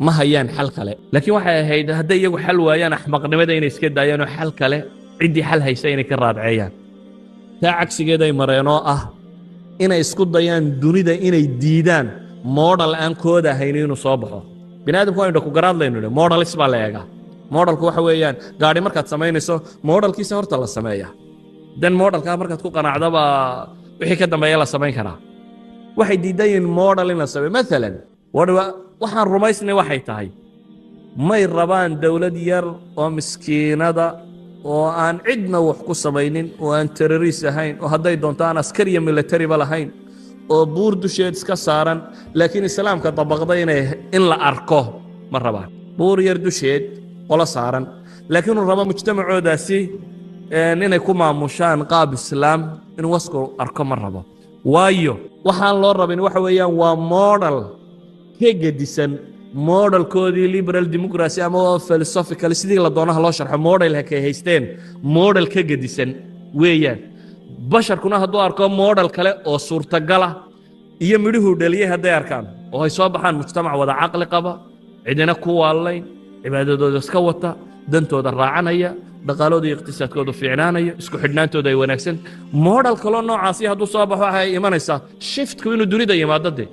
ما hayaan xal kale laakiin waxay ahayd hadday iyagu xal waayaan axmaqnimada inay iska daayaan oo xal kale ciddii xal haysa inay ka raadceeyaan taa cagsigeeday mareenoo ah inay isku dayaan dunida inay diidaan model aan kooda ahayn inuu soo baxo bini'aadamku waa indha ku garaadlaynu idhi modelis baa la eegaa modelku waxa weeyaan gaadhi markaad samaynayso modelkiisa horta la sameeyaa dan modelkaa markaad ku qanacdaba wixii ka dambeeya la samayn karaa waxay diidan yihiin model in la sameeyo maalan waxaan rumaysnay waxay tahay may rabaan dawlad yar oo miskiinada oo aan cidna wax ku samaynin oo aan terrorist ahayn oo hadday doonto aan askar iyo militariba lahayn oo buur dusheed iska saaran laakiin islaamka dabaqday in la arko ma rabaan buur yar dusheed qola saaran laakiin uu rabo mujtamacoodaasi inay ku maamushaan qaab islaam in wasku arko ma rabo waayo waxaan loo rabin waxa weeyaan waa model ka gedisan modelkoodii liberal democracy ama philosophical sidii la doonaha loo sharxo model ka haysteen model ka gedisan weeyaan basharkuna hadduu arko model kale oo suurtagala iyo midhuhu dhaliyay hadday arkaan oo ay soo baxaan mujtamac wada caqli qaba cidina ku waalayn cibaadadooda iska wata dantooda raacanaya dhaqaalooda iyo iqtisaadkooda fiicnaanaya isku xidhnaantooda ay wanaagsan model kaloo noocaasi hadduu soo baxo waxay imanaysaa shiftku inuu dunida yimaado dee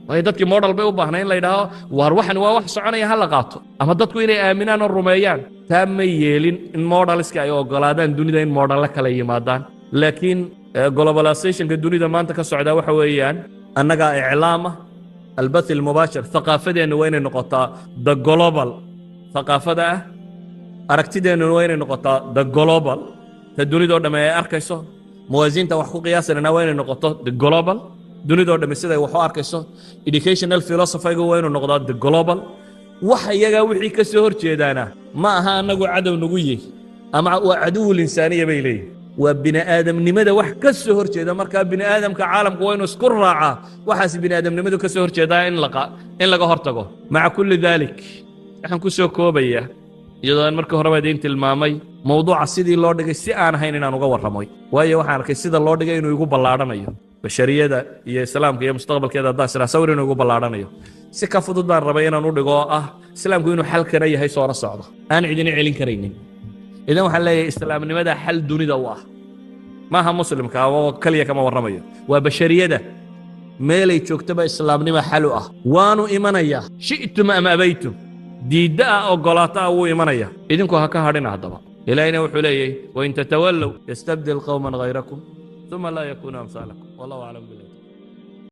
waayo dadkii model bay u baahnay in la yidhaaho waar waxan waa wax soconaya ha la qaato ama dadku inay aaminaan oo rumeeyaan taa ma yeelin in modeliska ay oggolaadaan dunida in modella kale yimaadaan laakiin globalizationka dunida maanta ka socdaa waxa weeyaan annagaa iclaama albath almubaashir thaqaafadeennu waa inay noqotaa the global thaqaafada ah aragtideennu waa inay noqotaa the global ta dunidoo dhamme ay arkayso muwaasiinta wax ku qiyaasanana waa inay noqoto the global dunidoo dhamme siday wax u arkayso educational philosophy-gu waa inuu noqdaa the global waxa iyagaa wixii ka soo horjeedaana ma aha annagu cadow nagu yihi ama waa caduwul insaaniya bay leeyihin waa bini'aadamnimada wax ka soo horjeeda markaa bini'aadamka caalamku waa inuu isku raacaa waxaas bini'aadamnimadu ka soo horjeedaa in laga hortago maca kulli daalik waxaan ku soo koobayaa iyadoo aan markii horeba idiin tilmaamay mawduuca sidii loo dhigay si aan ahayn inaan uga warramoy waayo waxaan arkay sida loo dhigay inuu igu ballaadhanayo bashariyada iyo islaamka iyo mustaqbalkeeda haddaan israa sawir inuu igu ballaadhanayo si ka fudud baan rabay inaan u dhigo oo ah islaamku inuu xal kana yahay soona socdo aan cidina celin karaynin idan waxaan leeyahay islaamnimada xal dunida u ah maaha muslimka oo kaliya kama warramayo waa bashariyada meelay joogtaba islaamnimo xal u ah waanu imanaya shi'tum am abaytum diidda ah oggolaata ah wuu imanaya idinku ha ka hadhina haddaba ilaahina wuxuu leeyahay wain tatawallow yastabdil qowman hayrakum ثم لا يكون أمثالكم والله أعلم بالله